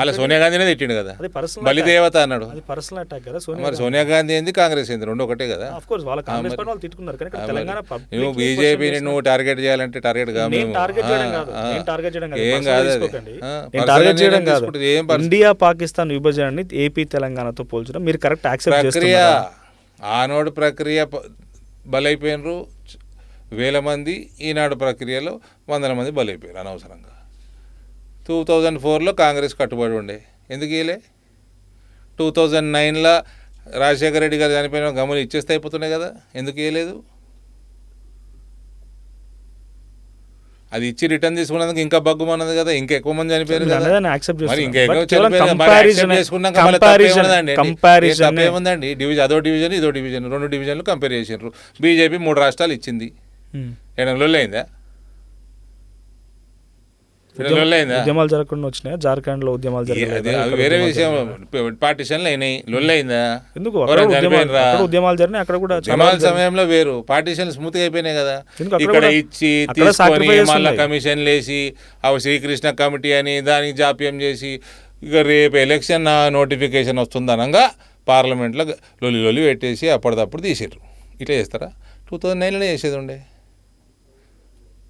అలా సోనియా గాంధీనే తిట్టిండు కదా, బలిదేవత అన్నాడు. మరి సోనియా గాంధీ ఏంది కాంగ్రెస్ ఏంది రెండు ఒకటే కదా. నువ్వు బీజేపీని నువ్వు టార్గెట్ చేయాలంటే టార్గెట్ కాదు, ఏం కాదు, ఇండియా పాకిస్తాన్ విభజనని ఏపీ తెలంగాణతో పోల్చడం మీరు కరెక్ట్ యాక్సెప్ట్ ప్రక్రియ. ఆనాడు ప్రక్రియ బలైపోయినరు వేల మంది, ఈనాడు ప్రక్రియలో వందల మంది బలైపోయారు అనవసరంగా. 2004లో కాంగ్రెస్ కట్టుబడి ఉండే, ఎందుకు ఇయలే? 2009లో రాజశేఖర రెడ్డి గారు చనిపోయిన గమ్ములు ఇచ్చేస్తే అయిపోతున్నాయి కదా, ఎందుకు ఇవ్వలేదు? అది ఇచ్చి రిటర్న్ తీసుకున్నందుకు ఇంకా బగ్గుమన్నది కదా, ఇంకా ఎక్కువ మంది చనిపోయారు కదా, మరి ఇంకా ఎక్కువ తప్పేముందండి? డివిజన్ అదో డివిజన్ ఇదో డివిజన్, రెండు డివిజన్లు కంపేర్ చేసినారు. బీజేపీ 3 రాష్ట్రాలు ఇచ్చింది, ఏడలో అయిందా? ఉద్యమాలు జరగకుండా వచ్చినాయి, జార్ఖండ్ లో ఉద్యమాలు జరగలేదు, వేరే విషయం. పార్టీషన్లు అయినాయి, లొల్లైందా? ఎందుకు ఉద్యమాలు జరిగినాయి అక్కడ కూడా. జమాల్ సమయంలో వేరు, పార్టీషన్లు స్మూత్ గా అయిపోయినాయి కదా, ఇక్కడ ఇచ్చి తీసుకొని మళ్ళీ కమిషన్లు వేసి అవి శ్రీకృష్ణ కమిటీ అని దానికి జాప్యం చేసి ఇక రేపు ఎలక్షన్ నోటిఫికేషన్ వస్తుందనగా పార్లమెంట్లో లొల్లి పెట్టేసి అప్పటిదప్పుడు తీసారు. ఇట్లా చేస్తారా? 2009లోనే చేసేది ఉండే.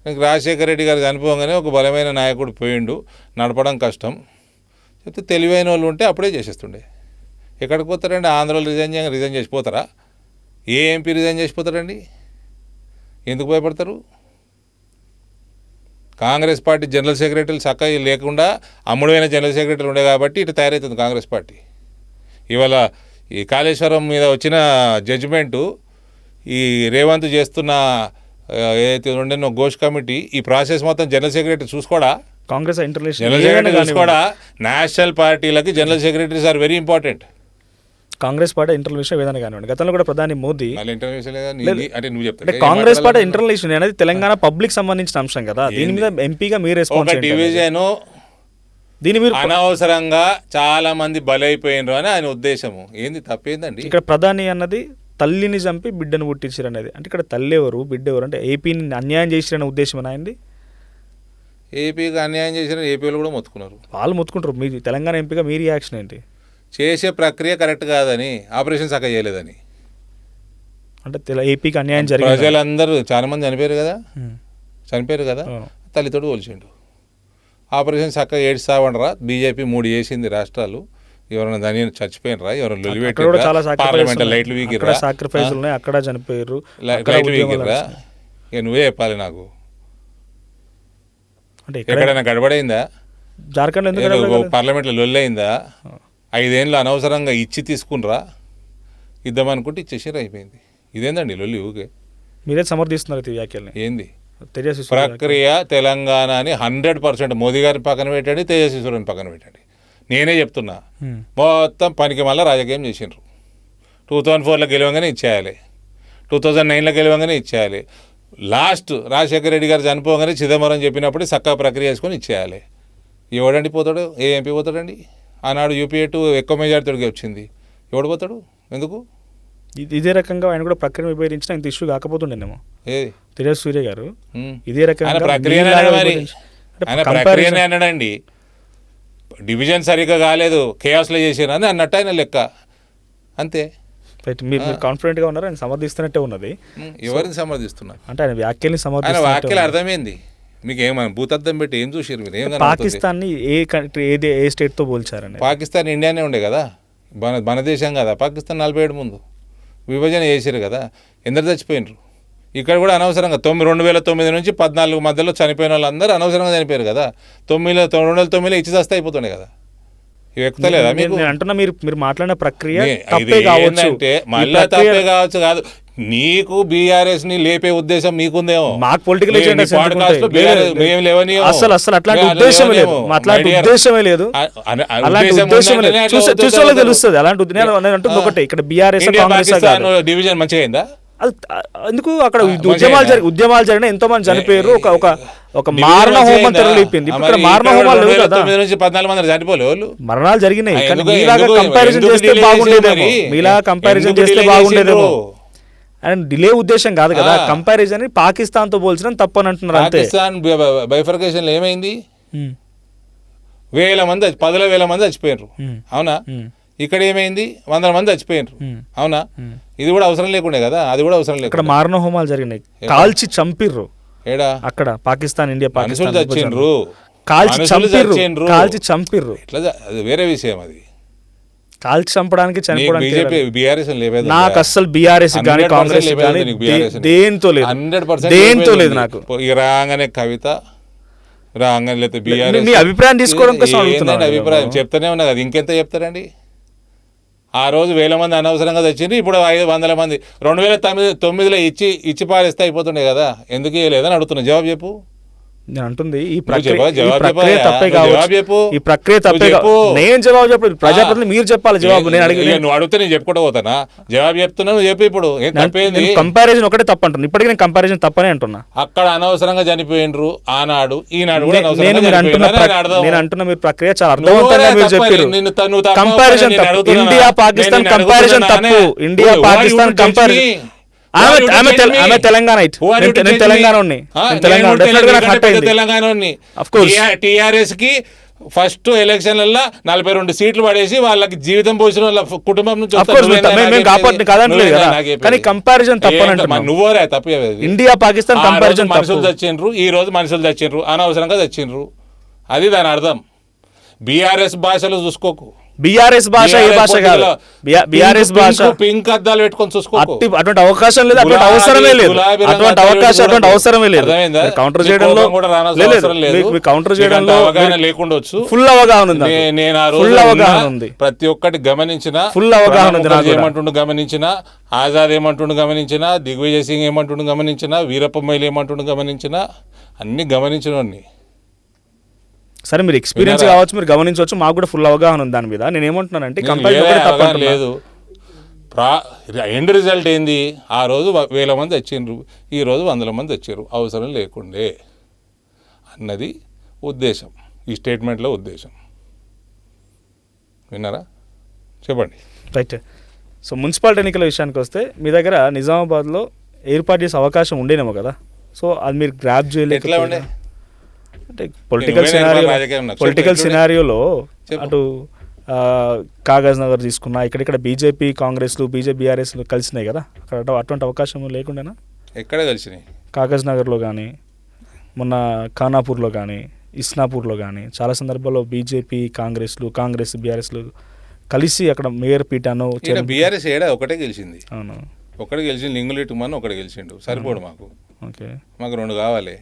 రాజశేఖర రెడ్డి గారు చనిపోగానే ఒక బలమైన నాయకుడు పోయిండు, నడపడం కష్టం, చెప్తే తెలివైన వాళ్ళు ఉంటే అప్పుడే చేసేస్తుండే. ఎక్కడికి పోతారండి? ఆంధ్రలో రిజైన్ చేసిపోతారా? ఏ ఎంపీ రిజైన్ చేసిపోతారండి? ఎందుకు భయపడతారు? కాంగ్రెస్ పార్టీ జనరల్ సెక్రటరీలు చక్కగా లేకుండా అమ్ముడైన జనరల్ సెక్రటరీ ఉండే కాబట్టి ఇటు తయారవుతుంది కాంగ్రెస్ పార్టీ. ఇవాళ ఈ కాళేశ్వరం మీద వచ్చిన జడ్జిమెంటు, ఈ రేవంత్ చేస్తున్న ఏదైతే ఉండేనో ఘోష్ కమిటీ, ఈ ప్రాసెస్ మొత్తం జనరల్ సెక్రటరీ చూసుకోడా? కాంగ్రెస్ జనరల్ సెక్రటరీ చూసుకోడా? నేషనల్ పార్టీలకి general secretaries are very important. Congress party internal విషయం విధానం కానివ్వండి, గతంలో కూడా ప్రధాని మోదీ అంటే నువ్వు చెప్తా కాంగ్రెస్ పార్టీ ఇంటర్నల్ ఇష్యూ అనేది తెలంగాణ పబ్లిక్ సంబంధించిన అంశం కదా, దీని మీద ఎంపీగా మీరు రెస్పాన్స్ డివిజన్ దీని మీద అనవసరంగా చాలా మంది బలైపోయినరు అని ఆయన ఉద్దేశము. ఏంది తప్పేందండి? ఇక్కడ ప్రధాని అన్నది తల్లిని చంపి బిడ్డను పుట్టించారు అనేది, అంటే ఇక్కడ తల్లి ఎవరు బిడ్డ ఎవరు, అంటే ఏపీని అన్యాయం చేసిరనే ఉద్దేశం అయింది. ఏపీకి అన్యాయం చేసిన ఏపీలో కూడా మొత్తుకున్నారు, వాళ్ళు మొత్తుకుంటారు. మీ తెలంగాణ ఎంపీగా మీ రియాక్షన్ ఏంటి? చేసే ప్రక్రియ కరెక్ట్ కాదని, ఆపరేషన్ సక్క చేయలేదని. అంటే ఏపీకి అన్యాయం జరిగింది, ప్రజలందరూ చాలా మంది చనిపోయారు కదా, తల్లితోడు పోల్చిండు. ఆపరేషన్ సక్క ఏడ్చావండరా, బీజేపీ 3 చేసింది రాష్ట్రాలు, ఎవరైనా దాని చచ్చిపోయినరా, ఎవరైనా లొల్లి పెట్టిరా, పార్లమెంట్ లైట్లు వీకిరా, సాక్రిఫైస్ ఉన్నాయి, అక్కడ చనిపోయారు, లైట్లు వీకిరా. ఇక నువ్వే చెప్పాలి నాకు, అంటే ఎక్కడైనా గడబడైందా? జార్ఖండ్ పార్లమెంట్లో లొల్లి అయిందా? 5 ఏళ్ళు అనవసరంగా ఇచ్చి తీసుకునిరా, ఇద్దామనుకుంటే ఇచ్చేసారు, అయిపోయింది. ఇదేందండి లొల్లి? ఊకే మీరే సమర్థిస్తున్నారు ఈ వ్యాఖ్యల్ని. ఏంది ప్రక్రియ? తెలంగాణ అని 100% మోదీ గారిని పక్కన పెట్టండి, తేజస్వి సూర్యని పక్కన పెట్టండి, నేనే చెప్తున్నా. మొత్తం పనికి మళ్ళీ రాజకీయం చేసిండ్రు. 2004లో గెలవంగానే ఇచ్చేయాలి, 2009లో గెలవంగానే ఇచ్చేయాలి. లాస్ట్ రాజశేఖర రెడ్డి గారు చనిపోగానే చిదంబరం చెప్పినప్పుడు చక్కగా ప్రక్రియ చేసుకొని ఇచ్చేయాలి. ఎవడండి పోతాడు? ఏ ఎంపీ పోతాడండి? ఆనాడు యూపీఏ 2 ఎక్కువ మెజారిటీకి వచ్చింది, ఎవడు పోతాడు? ఎందుకు? ఇదే రకంగా ఆయన కూడా ప్రక్రియ విభజించిన ఇంత ఇష్యూ కాకపోతుండేమో. ఏది తేజస్వి సూర్య గారు ఇదే రకంగా ప్రక్రియనే అన్నాడండి. డివిజన్ సరిగ్గా కాలేదు, కేయాస్లో చేసారు అని అన్నట్టు ఆయన లెక్క, అంతే. మీరు కాన్ఫిడెంట్గా ఉన్నారు, ఆయన సమర్థిస్తున్నట్టే ఉన్నది. ఎవరిని సమర్థిస్తున్నారు అంటే ఆయన వ్యాఖ్యల్ని సమర్థిస్తున్నారు. వ్యాఖ్యలు అర్థమైంది మీకు? ఏమైనా భూతద్దం పెట్టి ఏం చూసారు మీరు? పాకిస్తాన్ని ఏ కంట్రీ ఏ స్టేట్తో పోల్చారని? పాకిస్తాన్ ఇండియానే ఉండే కదా, మన దేశం కదా. పాకిస్తాన్ 47 ముందు విభజన చేసారు కదా, ఎందరు చచ్చిపోయినరు? ఇక్కడ కూడా అనవసరంగా 2009 నుంచి 14 మధ్యలో చనిపోయిన వాళ్ళందరూ అనవసరంగా చనిపోయారు కదా. 2009 ఇచ్చి చేస్తే అయిపోతుండే కదా. ఇవి ఎక్కుతలేదా మీకు? నేను అంటున్నా మీరు మాట్లాడిన ప్రక్రియ తప్పే కావచ్చు అంటే మళ్ళీ తప్పే కావచ్చు కాదు, నీకు బీఆర్ఎస్ ని లేపే ఉద్దేశం మీకుందేమో. మాకు పొలిటికల్ ఏజెండాస్ మేము లేవని అసలు అట్లాంటి ఉద్దేశమే లేదు, అట్లాంటి ఉద్దేశమే లేదు, అలాంటి ఉద్దేశమే లేదు. చూసే వాళ్ళకి తెలుస్తుంది అలాంటి. నేను అంటుంది ఒకటే, ఇక్కడ బీఆర్ఎస్ కాంగ్రెస్ డివిజన్ మంచిగా అయిందా? ఎందుకు అక్కడ ఉద్యమాలు జరిగిన ఎంతో మంది చనిపోయారు, ఒక మారణ హోమం తరలిపోయింది. ఇక్కడ మారణ హోమాలు లేవు కదా, 14 మంది చనిపోలే వాళ్ళు, మరణాలు జరిగినాయి. మీలాగా కంపారిజన్ చేస్తే బాగుండేదేమో, మీలాగా కంపారిజన్ చేస్తే బాగుండేదేమో. అండ్ డిలే ఉద్దేశం కాదు కదా, కంపారిజన్ పాకిస్తాన్ తో పోల్చడం తప్పని అంటున్నారు అంతే. పాకిస్తాన్ బైఫర్కేషన్ ఏమైంది? 10,000 మంది 10,000 మంది చచ్చిపోయారు, అవునా? ఇక్కడ ఏమైంది? 100 మంది చచ్చిపోయారు, అవునా? ఇది కూడా అవసరం లేకుండే కదా, అది కూడా అవసరం లేదు. ఇక్కడ మారణ హోమాలు జరిగినాయి, కాల్చి చంపిర్రు. ఏడా? అక్కడ పాకిస్తాన్ ఇండియా మనుషులు చచ్చిండ్రు, కాల్చి చంపిర్రు. ఇట్లా అది వేరే విషయం, అది కాల్చి చంపడానికి బీజేపీ బీఆర్ఎస్ లేదు నాకు. అసలు బీఆర్ఎస్ కానీ కాంగ్రెస్ కానీ దేంతో లేదు, 100% లేదు నాకు. రాగానే కవిత రాగానే లేకపోతే బీఆర్ఎస్ మీ అభిప్రాయం తీసుకోవడం కోసం అడుగుతున్నాను. అభిప్రాయం చెప్తానే ఉన్నా కదా, ఇంకెంత చెప్తారండి? ఆ రోజు 1,000 మంది అనవసరంగా తెచ్చింది, ఇప్పుడు 500 మంది 2009లో ఇచ్చి పారేస్తే అయిపోతుండే కదా, ఎందుకు ఇవ్వలేదని అడుగుతున్నా. జవాబు చెప్పు. నేను అంటుంది ఈ ప్రక్రియ తప్పే కావచ్చు, ఈ ప్రక్రియ తప్పే. నేను జవాబు చెప్పలేదు, ప్రజాప్రతినిధులు మీరు చెప్పాలి జవాబు. నేను అడిగి నువ్వు అడిగితే నేను చెప్పుకుంటూ పోతానా? జవాబు చెప్తున్నా, నువ్వు చెప్పు. ఇప్పుడు కంపారిజన్ ఒకటే తప్ప అంటున్నా, ఇప్పటికీ నేను కంపారిజన్ తప్పనే అంటున్నా. అక్కడ అనవసరంగా చనిపోయినరు, ఆనాడు ఈనాడు కూడా నేను అంటున్నా మీ ప్రక్రియ చాలా అర్థవంతంగా మీరు చెప్పారు. కంపారిజన్ తప్పు, ఇండియా పాకిస్తాన్ కంపారిజన్ తప్పు, ఇండియా పాకిస్తాన్ కంపారిజన్. ఆమె తెలంగాణ, నేను తెలంగాణ. టీఆర్ఎస్ కి ఫస్ట్ ఎలక్షన్లలో 42 సీట్లు పడేసి వాళ్ళకి జీవితం పోసిన వాళ్ళ కుటుంబం నుంచి నువ్వోరే తప్పు. ఇండియా పాకిస్తాన్ కంపారిజన్ మనుషులు చచ్చిండ్రు, ఈ రోజు మనుషులు చచ్చిండ్రు, అనవసరంగా చచ్చిండ్రు, అది దాని అర్థం. బీఆర్ఎస్ భాషలో చూసుకోకు, బీఆర్ఎస్ భాష ఏ భాష కాదు, బీఆర్ఎస్ భాష పింక్ అద్దాలు పెట్టుకొని చూసుకోకు. అటువంటి అవకాశం లేదు, అటువంటి అవసరమే లేదు, అటువంటి అవసరమే లేదు. కౌంటర్ చేయడంలో కౌంటర్ చేయడంలో లేకుండొచ్చు, ఫుల్ అవగాహన ఉంది. నేను ఆ రోజు ప్రతి ఒక్కటి గమనించిన, ఫుల్ అవగాహన ఉంది. ఏమంటుండు గమనించిన, ఆజాద్ ఏమంటుండు గమనించిన, దిగ్విజయ్ సింగ్ ఏమంటుండు గమనించిన, వీరప్ప మొయిల్ ఏమంటుండు గమనించిన, అన్ని గమనించినవన్నీ. సరే మీరు ఎక్స్పీరియన్స్ కావచ్చు, మీరు గమనించవచ్చు, మాకు కూడా ఫుల్ అవగాహన ఉంది దాని మీద. నేను ఏమంటున్నానంటే లేదు, ఎండ్ రిజల్ట్ ఏంది? ఆ రోజు 1,000 మంది వచ్చిండ్రు, ఈ రోజు 100 మంది వచ్చారు, అవసరం లేకుండే అన్నది ఉద్దేశం, ఈ స్టేట్మెంట్లో ఉద్దేశం. విన్నారా? చెప్పండి. రైట్. సో మున్సిపాలిటీ ఎన్నికల విషయానికి వస్తే మీ దగ్గర నిజామాబాద్లో ఏర్పాటు చేసే అవకాశం ఉండేనేమో కదా, సో అది మీరు గ్రాప్ చేయలేదు. అంటే పొలిటికల్ సినారియోలో అటు కాగజ్ నగర్ తీసుకున్నా, ఇక్కడిక్కడ బీజేపీ కాంగ్రెస్లు బీఆర్ఎస్లు కలిసినాయి కదా, అక్కడ అటువంటి అవకాశం లేకుండానా? ఎక్కడ కలిసినాయి? కాగజ్ నగర్లో కానీ, మొన్న ఖానాపూర్లో కానీ, ఇస్నాపూర్లో కానీ చాలా సందర్భాల్లో బీజేపీ కాంగ్రెస్ బీఆర్ఎస్లు కలిసి అక్కడ మేయర్ పీఠాను. బీఆర్ఎస్ ఏడా ఒకటే గెలిచింది. అవును, ఒకటి గెలిచింది, లింగులేటు మన ఒకటి గెలిచిండు, సరిపోడు మాకు. ఓకే, మాకు 2 కావాలి.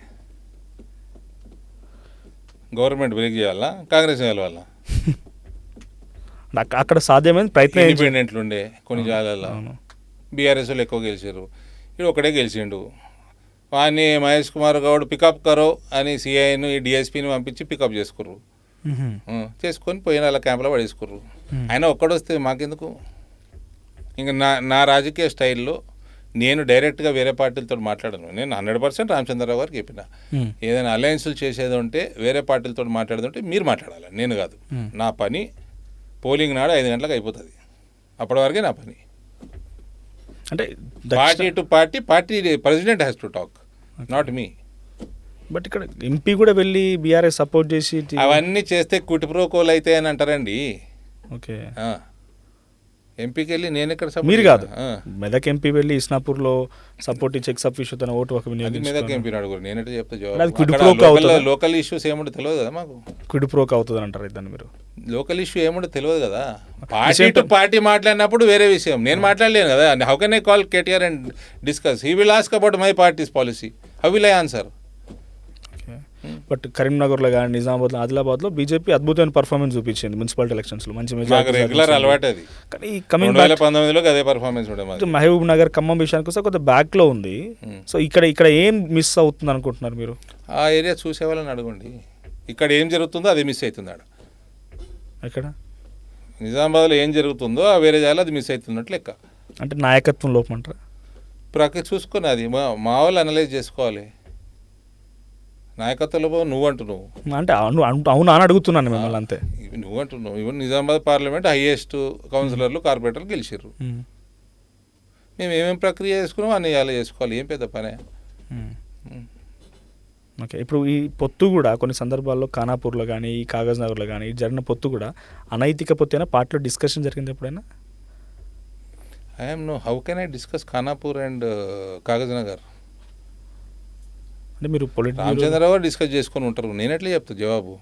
గవర్నమెంట్ బ్రేక్ చేయాలా, కాంగ్రెస్ గెలవాలా? అక్కడ సాధ్యమైన ప్రయత్నం. ఇండిపెండెంట్లు ఉండే కొన్ని జాగాలలో, బీఆర్ఎస్ వాళ్ళు ఎక్కువ గెలిచారు, ఇది ఒకటే గెలిచిండు. వాడిని మహేష్ కుమార్ గౌడ్ పికప్ కరో అని సిఐను ఈ డిఎస్పీని పంపించి పికప్ చేసుకుర్రు, చేసుకొని పోయిన వాళ్ళ క్యాంపులో పడేసుకుర్రు. ఆయన ఒక్కడొస్తే మాకెందుకు? ఇంకా నా రాజకీయ స్టైల్లో నేను డైరెక్ట్గా వేరే పార్టీలతో మాట్లాడను. నేను 100% రామచంద్రరావు గారికి చెప్పిన, ఏదైనా అలయన్సులు చేసేది ఉంటే వేరే పార్టీలతో మాట్లాడుతుంటే మీరు మాట్లాడాలి, నేను కాదు. నా పని పోలింగ్ నాడు 5 గంటలకు అయిపోతుంది, అప్పటి వరకే నా పని. అంటే party to party president has to talk, not me. But ఇక్కడ ఎంపీ కూడా వెళ్ళి బీఆర్ఎస్ సపోర్ట్ చేసి అవన్నీ చేస్తే కుటిప్రోకోలు అయితే అని అంటారండి. ఓకే, ఎంపీకి వెళ్ళి నేను ఎక్కడ మీరు కాదు, మెదక్ ఎంపీ వెళ్ళి ఇస్నాపూర్లో సపోర్ట్ చెక్స్ అప్ ఇష్యూ తన ఓటు ఒక మెదక్ ఎంపీ అడుగురు, నేనంటే చెప్తే లోకల్ ఇష్యూస్ ఏముంటే తెలియదు కదా మాకు. క్విడ్ ప్రోక్ అవుతుంది అంటారు దాన్ని మీరు? లోకల్ ఇష్యూ ఏముండో తెలియదు కదా. పార్టీ టు పార్టీ మాట్లాడినప్పుడు వేరే విషయం. నేను మాట్లాడలేను కదా. How can I call KTR and discuss? He will ask about my parties policy. How will I answer? But కరీంనగర్లో కానీ నిజామాబాద్లో, ఆదిలాబాద్లో బీజేపీ అద్భుతమైన పర్ఫార్మెన్స్ చూపించింది మున్సిపాలిటీ ఎలక్షన్స్లో. మంచి నాకు రెగ్యులర్ అలవాటు అది. కానీ కమింగ్ బ్యాక్ 2019లో అదే పర్ఫార్మెన్స్ ఉండేది. మహబూబ్ నగర్, ఖమ్మం విషయానికి వస్తే కొంత బ్యాక్లో ఉంది. సో ఇక్కడ ఏం మిస్ అవుతుంది అనుకుంటున్నారు మీరు? ఆ ఏరియా చూసే వాళ్ళని అడగండి. ఇక్కడ ఏం జరుగుతుందో అది మిస్ అవుతుంది. ఆడ ఎక్కడ నిజామాబాద్లో ఏం జరుగుతుందో ఆ వేరే జాగాలో అది మిస్ అవుతున్నట్లు లెక్క. అంటే నాయకత్వం లోపం అంటారా? ప్రతి చూసుకొని అది మా వాళ్ళు అనలైజ్ చేసుకోవాలి. నాయకత్వంలో నువ్వు అంటున్నావు అంటే అవును అని అడుగుతున్నాను మిమ్మల్ని అంతే. నువ్వు అంటున్నావు. ఈవెన్ నిజామాబాద్ పార్లమెంట్ హైయెస్ట్ కౌన్సిలర్లు, కార్పొరేటర్లు గెలిచిర్రు. మేము ఏమేమి ప్రక్రియ చేసుకున్నాం అన్ని ఇలా చేసుకోవాలి. ఏం పెద్ద పనే. ఓకే, ఇప్పుడు ఈ పొత్తు కూడా కొన్ని సందర్భాల్లో ఖానాపూర్లో కానీ, ఈ కాగజ్ నగర్లో కానీ జరిగిన పొత్తు కూడా అనైతిక పొత్తు అయినా పార్టీలో డిస్కషన్ జరిగింది ఎప్పుడైనా? How can I discuss Khanapur and Kagaz Nagar? అంటే మీరు రామచంద్రరావు డిస్కస్ చేసుకొని ఉంటారు. నేను ఎట్లా చెప్తా జవాబు?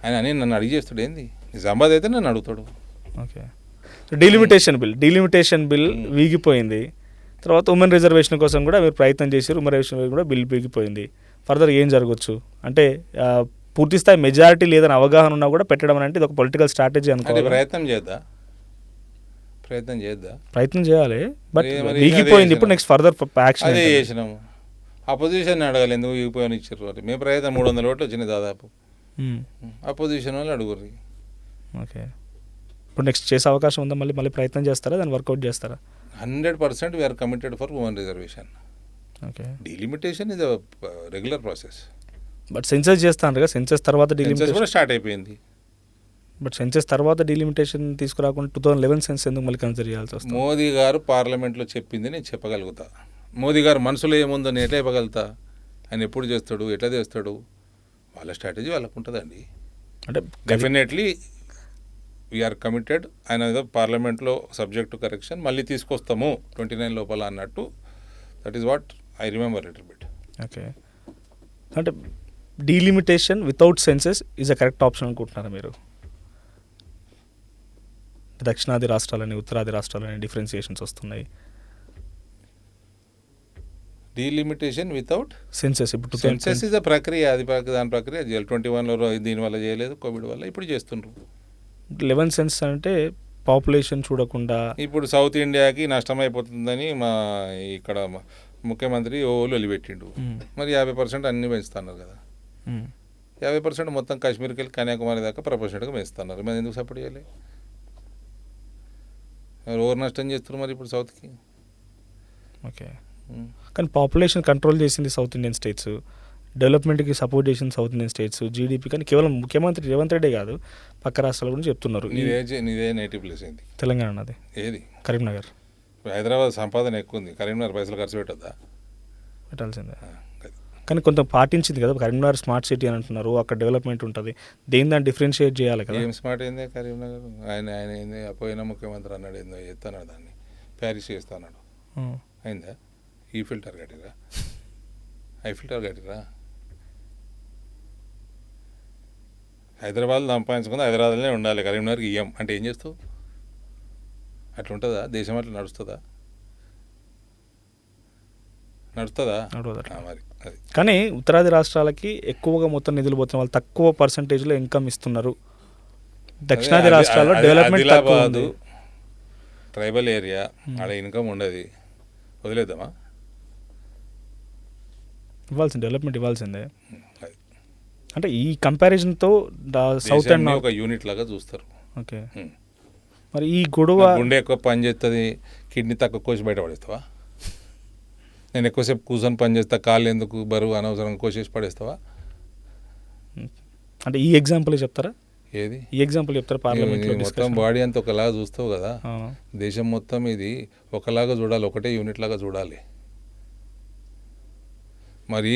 ఆయన అని నన్ను అడిగి చేస్తాడు ఏంది? నిజామాబాద్ అయితే నన్ను అడుగుతాడు. ఓకే, డీలిమిటేషన్ బిల్ వీగిపోయింది. తర్వాత ఉమెన్ రిజర్వేషన్ కోసం కూడా మీరు ప్రయత్నం చేశారు. ఉమెన్ రిజర్వేషన్ కూడా బిల్ వీగిపోయింది. ఫర్దర్ ఏం జరగవచ్చు అంటే పూర్తి స్థాయి మెజారిటీ లేదని అవగాహన ఉన్నా కూడా పెట్టడం అంటే ఇది ఒక పొలిటికల్ స్ట్రాటజీ అనుకోవాలి. ప్రయత్నం చేయాలి. బట్ వీగిపోయింది. ఇప్పుడు నెక్స్ట్ ఫర్దర్ యాక్షన్ అదే చేసినాము. అపోజిషన్ అడగాలి ఎందుకు వీగిపోయిన ఇచ్చారు. మేము ప్రయత్నం 300 ఓట్లు వచ్చినాయి దాదాపు. అపోజిషన్ వాళ్ళు అడుగుర్రి. ఓకే, ఇప్పుడు నెక్స్ట్ చేసే అవకాశం ఉందా? మళ్ళీ ప్రయత్నం చేస్తారా? దాన్ని వర్కౌట్ చేస్తారా? 100% we are committed for women reservation. Okay, delimitation is regular process. But census చేస్తాను కదా, సెన్సెస్ తర్వాత డీలిమిటేషన్ కూడా స్టార్ట్ అయిపోయింది. బట్ సెన్సెస్ తర్వాత డీలిమిటేషన్ తీసుకురాకుండా 2011 సెన్స్ ఎందుకు మళ్ళీ కన్సిడర్ చేయాల్సి వస్తుంది? మోదీ గారు పార్లమెంట్లో చెప్పింది నేను చెప్పగలుగుతా. మోదీ గారు మనసులో ఏముందో నేను ఎట్లా చెప్పగలుగుతా? ఆయన ఎప్పుడు చేస్తాడు, ఎట్లా చేస్తాడు? వాళ్ళ స్ట్రాటజీ వాళ్ళకు ఉంటుందండి. అంటే డెఫినెట్లీ వీఆర్ కమిటెడ్. ఆయన ఏదో పార్లమెంట్లో సబ్జెక్ట్ టు కరెక్షన్ మళ్ళీ తీసుకొస్తాము 29 లోపల అన్నట్టు. That is what I remember little bit. Okay, అంటే delimitation without census is a correct option అనుకుంటున్నారా మీరు? దక్షిణాది రాష్ట్రాలని, ఉత్తరాది రాష్ట్రాలని డిఫరెన్సియేషన్స్ వస్తున్నాయి. డీలిమిటేషన్ వితౌట్ సెన్సెస్, ఇప్పుడు సెన్సెస్ ఇస్ అ ప్రక్రియ. దాని ప్రక్రియ 21లో దీనివల్ల చేయలేదు, కోవిడ్ వల్ల. ఇప్పుడు చేస్తుండ్రు. 11 సెన్స్ అంటే పాపులేషన్ చూడకుండా. ఇప్పుడు సౌత్ ఇండియాకి నష్టం అయిపోతుందని మా ఇక్కడ ముఖ్యమంత్రి ఓలు వెలిపెట్టిండు. మరి 50% అన్ని పెంచుతున్నారు కదా. 50% మొత్తం కాశ్మీర్కి వెళ్ళి కన్యాకుమారి దాకా ప్రపోర్షనట్గా పెంచుతున్నారు. మరి ఎందుకు సపోర్ట్ చేయాలి? ఓవర్ నష్టం చేస్తున్నారు మరి ఇప్పుడు సౌత్కి. ఓకే, కానీ పాపులేషన్ కంట్రోల్ చేసింది సౌత్ ఇండియన్ స్టేట్స్, డెవలప్మెంట్కి సపోర్ట్ చేసింది సౌత్ ఇండియన్ స్టేట్స్, జీడిపి. కానీ కేవలం ముఖ్యమంత్రి రేవంత్ రెడ్డి కాదు, పక్క రాష్ట్రాల గురించి చెప్తున్నారు. నీదే నేటివ్ ప్లేస్ ఏంది? తెలంగాణ. అది ఏది? కరీంనగర్. హైదరాబాద్ సంపాదన ఎక్కువ ఉంది, కరీంనగర్ పైసలు ఖర్చు పెట్టద్దా? పెట్టాల్సిందే. కానీ కొంత పాటించింది కదా. కరీంనగర్ స్మార్ట్ సిటీ అని అంటున్నారు, అక్కడ డెవలప్మెంట్ ఉంటుంది. దాన్ని డిఫరెన్షియేట్ చేయాలి కదా. ఏం స్మార్ట్ అయిందే కరీంనగర్? ఆయన ఏంది పోయిన ముఖ్యమంత్రి అన్నాడు, ఏందో చేస్తాడు, దాన్ని ప్యారిస్ చేస్తాడు. అయిందా? ఈ ఫిల్టర్ కట్టిరా, ఐ ఫిల్టర్ కట్టిరా. హైదరాబాద్లో సంపాదించుకుంది హైదరాబాద్లోనే ఉండాలి, కరీంనగర్కి ఇయ్యం అంటే ఏం చేస్తావు? అట్లా ఉంటుందా దేశం? అట్లా నడుస్తుందా? మరి అది. కానీ ఉత్తరాది రాష్ట్రాలకి ఎక్కువగా మొత్తం నిధులు పోతున్న వాళ్ళు తక్కువ పర్సంటేజ్లో ఇన్కమ్ ఇస్తున్నారు. దక్షిణాది రాష్ట్రాల్లో డెవలప్మెంట్ తక్కువ ఉంది. ట్రైబల్ ఏరియా, ఆడ ఇన్కమ్ ఉండదు, వదిలేద్దామా? డెవలప్మెంట్ ఇవ్వాల్సిందే. అంటే ఈ కంపారిజన్తో సౌత్ అండ్ ఒక యూనిట్ లాగా చూస్తారు. ఓకే, మరి ఈ గొడవ గుండె ఎక్కువ పని చేస్తుంది, కిడ్నీ తక్కువ కోసి బయట పడేస్తావా? నేను ఎక్కువసేపు కూర్చొని పని చేస్తా, కాళ్ళు ఎందుకు బరువు అనవసరంగా కోసేసి పడేస్తావా? అంటే ఈ ఎగ్జాంపుల్ చెప్తారా? ఏది ఈ ఎగ్జాంపుల్ చెప్తారా? పార్లమెంట్లో మొత్తం బాడీ అంతా ఒకలాగా చూస్తావు కదా, దేశం మొత్తం ఇది ఒకలాగా చూడాలి, ఒకటే యూనిట్ లాగా చూడాలి. మరి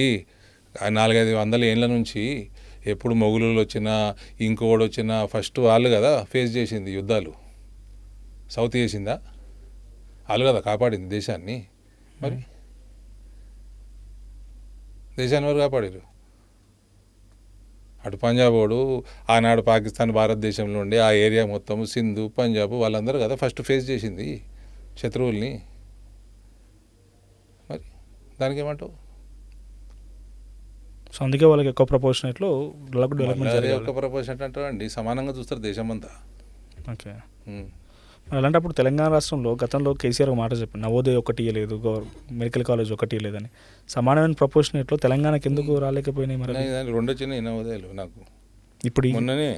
400-500 ఏళ్ళ నుంచి ఎప్పుడు మొగులు వచ్చినా ఇంకోడు వచ్చినా ఫస్ట్ వాళ్ళు కదా ఫేస్ చేసింది యుద్ధాలు. సౌత్ చేసిందా? వాళ్ళు కదా కాపాడింది దేశాన్ని. మరి దేశాన్ని ఎవరు కాపాడారు? అటు పంజాబ్ వాడు ఆనాడు పాకిస్తాన్ భారతదేశంలో ఉండి ఆ ఏరియా మొత్తం సింధు పంజాబ్ వాళ్ళందరూ కదా ఫస్ట్ ఫేస్ చేసింది శత్రువుల్ని. మరి దానికి ఏమంటావు? సో అందుకే వాళ్ళకి ఎక్కువ ప్రపోర్షనేట్లో డెవలప్మెంట్ అదే ఒక ప్రపోర్షన్ అంటారండి, సమానంగా చూస్తారు దేశం అంతా. ఓకే. అలాంటప్పుడు తెలంగాణ రాష్ట్రంలో గతంలో కేసీఆర్ ఒక మాట చెప్పారు, నవోదయ ఒకటి ఇవ్వలేదు, మెడికల్ కాలేజ్ ఒకటి ఇవ్వలేదని. సమానమైన ప్రపోర్షనేట్లో తెలంగాణకి ఎందుకు రాలేకపోయినాయి మరి? 2 వచ్చినాయి నవోదయాలు నాకు ఇప్పుడు మొన్ననే.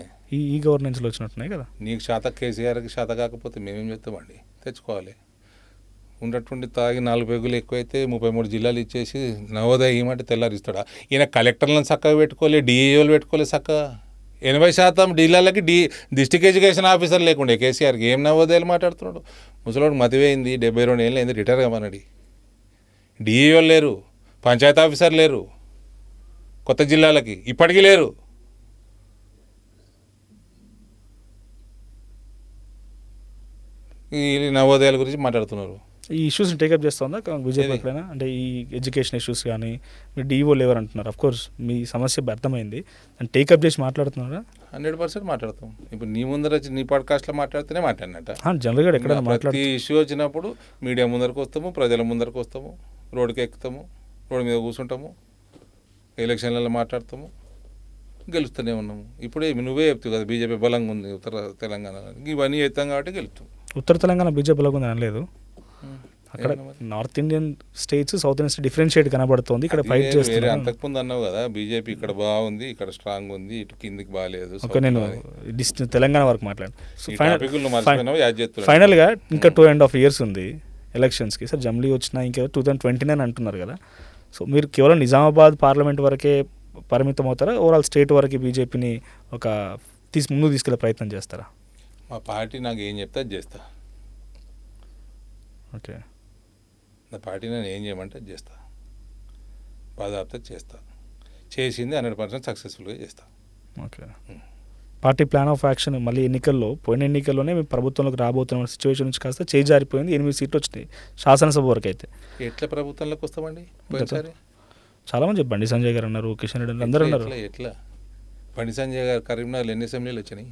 ఈ గవర్నెన్స్లో వచ్చినట్టున్నాయి కదా. నీకు శాత కేసీఆర్కి శాత కాకపోతే మేమేం చేస్తామండి, తెచ్చుకోవాలి. ఉన్నటువంటి తాగి 4 పెగులు ఎక్కువైతే 33 జిల్లాలు ఇచ్చేసి నవోదయ ఏమంటే తెల్లారిస్తాడా? ఈయన కలెక్టర్లను చక్కగా పెట్టుకోలే, డిఏఓలు పెట్టుకోలే చక్కగా. 80% జిల్లాలకి డిస్ట్రిక్ట్ ఎడ్యుకేషన్ ఆఫీసర్ లేకుండే కేసీఆర్కి. ఏం నవోదయాలు మాట్లాడుతున్నాడు? ముసలోడు మతివేయింది, 72 ఏళ్ళు అయింది, రిటైర్ కామన్నాడు. డిఏఓలు లేరు, పంచాయతీ ఆఫీసర్ లేరు కొత్త జిల్లాలకి, ఇప్పటికీ లేరు. ఈ నవోదయాల గురించి మాట్లాడుతున్నారు. ఈ ఇష్యూస్ని టేకప్ చేస్తుందా బీజేపీ ఎప్పుడైనా? అంటే ఈ ఎడ్యుకేషన్ ఇష్యూస్ కానీ మీరు డిఓ లేవర్ అంటున్నారు, అఫ్కోర్స్ మీ సమస్య అర్థమైంది, అని టేకప్ చేసి మాట్లాడుతున్నారా? 100% మాట్లాడతాం. ఇప్పుడు నీ ముందర నీ పాడ్కాస్ట్లో మాట్లాడితేనే మాట్లాడినట్ట. జనరల్గా ఎక్కడ ప్రతి ఇష్యూ వచ్చినప్పుడు మీడియా ముందరకు వస్తాము, ప్రజల ముందరకు వస్తాము, రోడ్డుకి ఎక్కుతాము, రోడ్డు మీద కూర్చుంటాము, ఎలక్షన్లలో మాట్లాడతాము, గెలుస్తూనే ఉన్నాము. ఇప్పుడే నువ్వే చెప్తావు కదా బీజేపీ బలంగా ఉంది ఉత్తర తెలంగాణ, ఇవన్నీ చేస్తాం కాబట్టి గెలుస్తాం. ఉత్తర తెలంగాణ బీజేపీ బలంగా ఉంది అనలేదు, అక్కడ north Indian states south Indian state differentiate కనబడుతుంది, ఇక్కడ ఫైట్ చేస్తారు. అంతకుముందు అన్నావు కదా బీజేపీ ఇక్కడ బాగుంది, ఇక్కడ స్ట్రాంగ్ ఉంది, ఇటు కిందికి బాగాలేదు. నేను తెలంగాణ వరకు మాట్లాడు. ఫైనల్గా ఫైనల్గా ఇంకా 2.5 years ఉంది ఎలక్షన్స్కి. సార్ జమ్లీ వచ్చినా ఇంకా 2029 అంటున్నారు కదా. సో మీరు కేవలం నిజామాబాద్ పార్లమెంట్ వరకే పరిమితం అవుతారా, ఓవరాల్ స్టేట్ వరకు బీజేపీని ఒక ముందుకు తీసుకెళ్లే ప్రయత్నం చేస్తారా? మా పార్టీ నాకు ఏం చెప్తే అది చేస్తా. ఓకే. నా పార్టీ నేను ఏం చేయమంటే అది చేస్తా, బాధాప్త చేస్తా, చేసింది 100% సక్సెస్ఫుల్గా చేస్తా. Okay. Party plan of action మళ్ళీ పోయిన ఎన్నికల్లోనే మేము ప్రభుత్వంలోకి రాబోతున్న సిచ్యువేషన్ నుంచి కాస్త చేయి జారిపోయింది, 8 సీట్లు వచ్చినాయి శాసనసభ వరకు. అయితే ఎట్లా ప్రభుత్వంలోకి వస్తామండి? పోయినసారి చాలామంది చెప్పి బండి సంజయ్ గారు అన్నారు, కిషన్ రెడ్డి అన్నారు, అందరూ అన్నారు. ఎట్లా బండి సంజయ్ గారు కరీంనగర్లో ఎన్ని అసెంబ్లీలు వచ్చినాయి?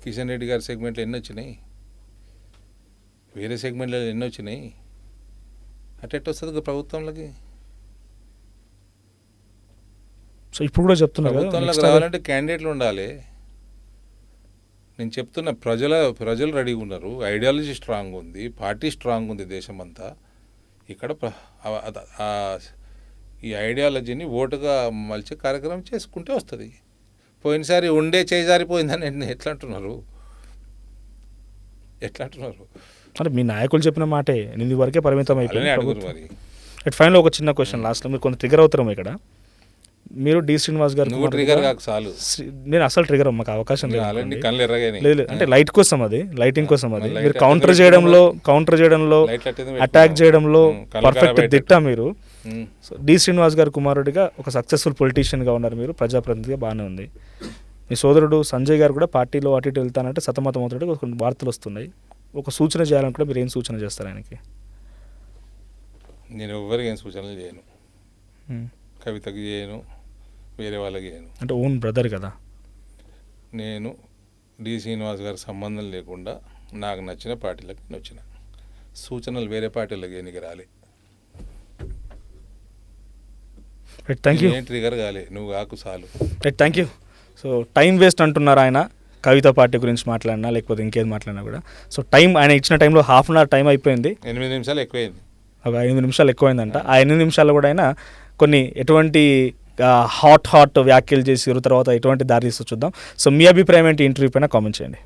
కిషన్ రెడ్డి గారి సెగ్మెంట్లో ఎన్ని వచ్చినాయి? వేరే సెగ్మెంట్లలో ఎన్ని వచ్చినాయి? అట్ట వస్తుంది ప్రభుత్వంలోకి? సో ఇప్పుడు కూడా చెప్తున్నారు ప్రభుత్వంలోకి రావాలంటే క్యాండిడేట్లు ఉండాలి. నేను చెప్తున్నా, ప్రజలు రెడీగా ఉన్నారు, ఐడియాలజీ స్ట్రాంగ్ ఉంది, పార్టీ స్ట్రాంగ్ ఉంది దేశం అంతా. ఇక్కడ ఈ ఐడియాలజీని ఓటుగా మలిచే కార్యక్రమం చేసుకుంటే వస్తుంది. పోయినసారి ఉండే చేజారిపోయిందని ఎట్లా అంటున్నారు? అంటే మీ నాయకులు చెప్పిన మాటే 8 వరకే పరిమితం అయిపోయింది. మరి ఫైనల్ ఒక చిన్న క్వశ్చన్ లాస్ట్లో, మీరు కొంత ట్రిగర్ అవుతారు ఇక్కడ. మీరు డి శ్రీనివాస్ గారు, నేను అసలు ట్రిగర్ మాకు అవకాశం లేదు, అంటే లైట్ కోసం అది, లైటింగ్ కోసం అది, మీరు కౌంటర్ చేయడంలో అటాక్ చేయడంలో పర్ఫెక్ట్ దిట్ట మీరు. డి శ్రీనివాస్ గారు కుమారుడిగా ఒక సక్సెస్ఫుల్ పొలిటీషియన్గా ఉన్నారు మీరు, ప్రజాప్రతినిధిగా బాగానే ఉంది. మీ సోదరుడు సంజయ్ గారు కూడా పార్టీలో అటు ఇటు వెళ్తానంటే సతమతం అవుతాడు, కొన్ని వార్తలు వస్తున్నాయి. ఒక సూచన చేయాలనుకుంటే మీరు ఏం సూచన చేస్తారు ఆయనకి? నేను ఎవరికి ఏం సూచనలు చేయను, కవితకి చేయను, వేరే వాళ్ళకి చేయను. అంటే ఓన్ బ్రదర్ కదా. నేను డి శ్రీనివాస్ గారి సంబంధం లేకుండా నాకు నచ్చిన పార్టీలకు నేను వచ్చిన, సూచనలు వేరే పార్టీలకు ఎన్నిక రాలే. Thank you. ట్రిగర్ కాలే, నువ్వు కాకు చాలు. Thank you. So time waste అంటున్నారు ఆయన, కవిత పార్టీ గురించి మాట్లాడినా లేకపోతే ఇంకేది మాట్లాడినా కూడా. సో ఆయన ఇచ్చిన టైంలో 1/2 hour టైం అయిపోయింది, 8 నిమిషాలు ఎక్కువైంది, ఒక 5 నిమిషాలు ఎక్కువైందంట. ఆ 8 నిమిషాలు కూడా ఆయన కొన్ని ఎటువంటి హాట్ వ్యాఖ్యలు చేసి తర్వాత ఎటువంటి దారి తీస్తూ చూద్దాం. సో మీ అభిప్రాయం ఏంటి ఇంటర్వ్యూ పైన కామెంట్ చేయండి.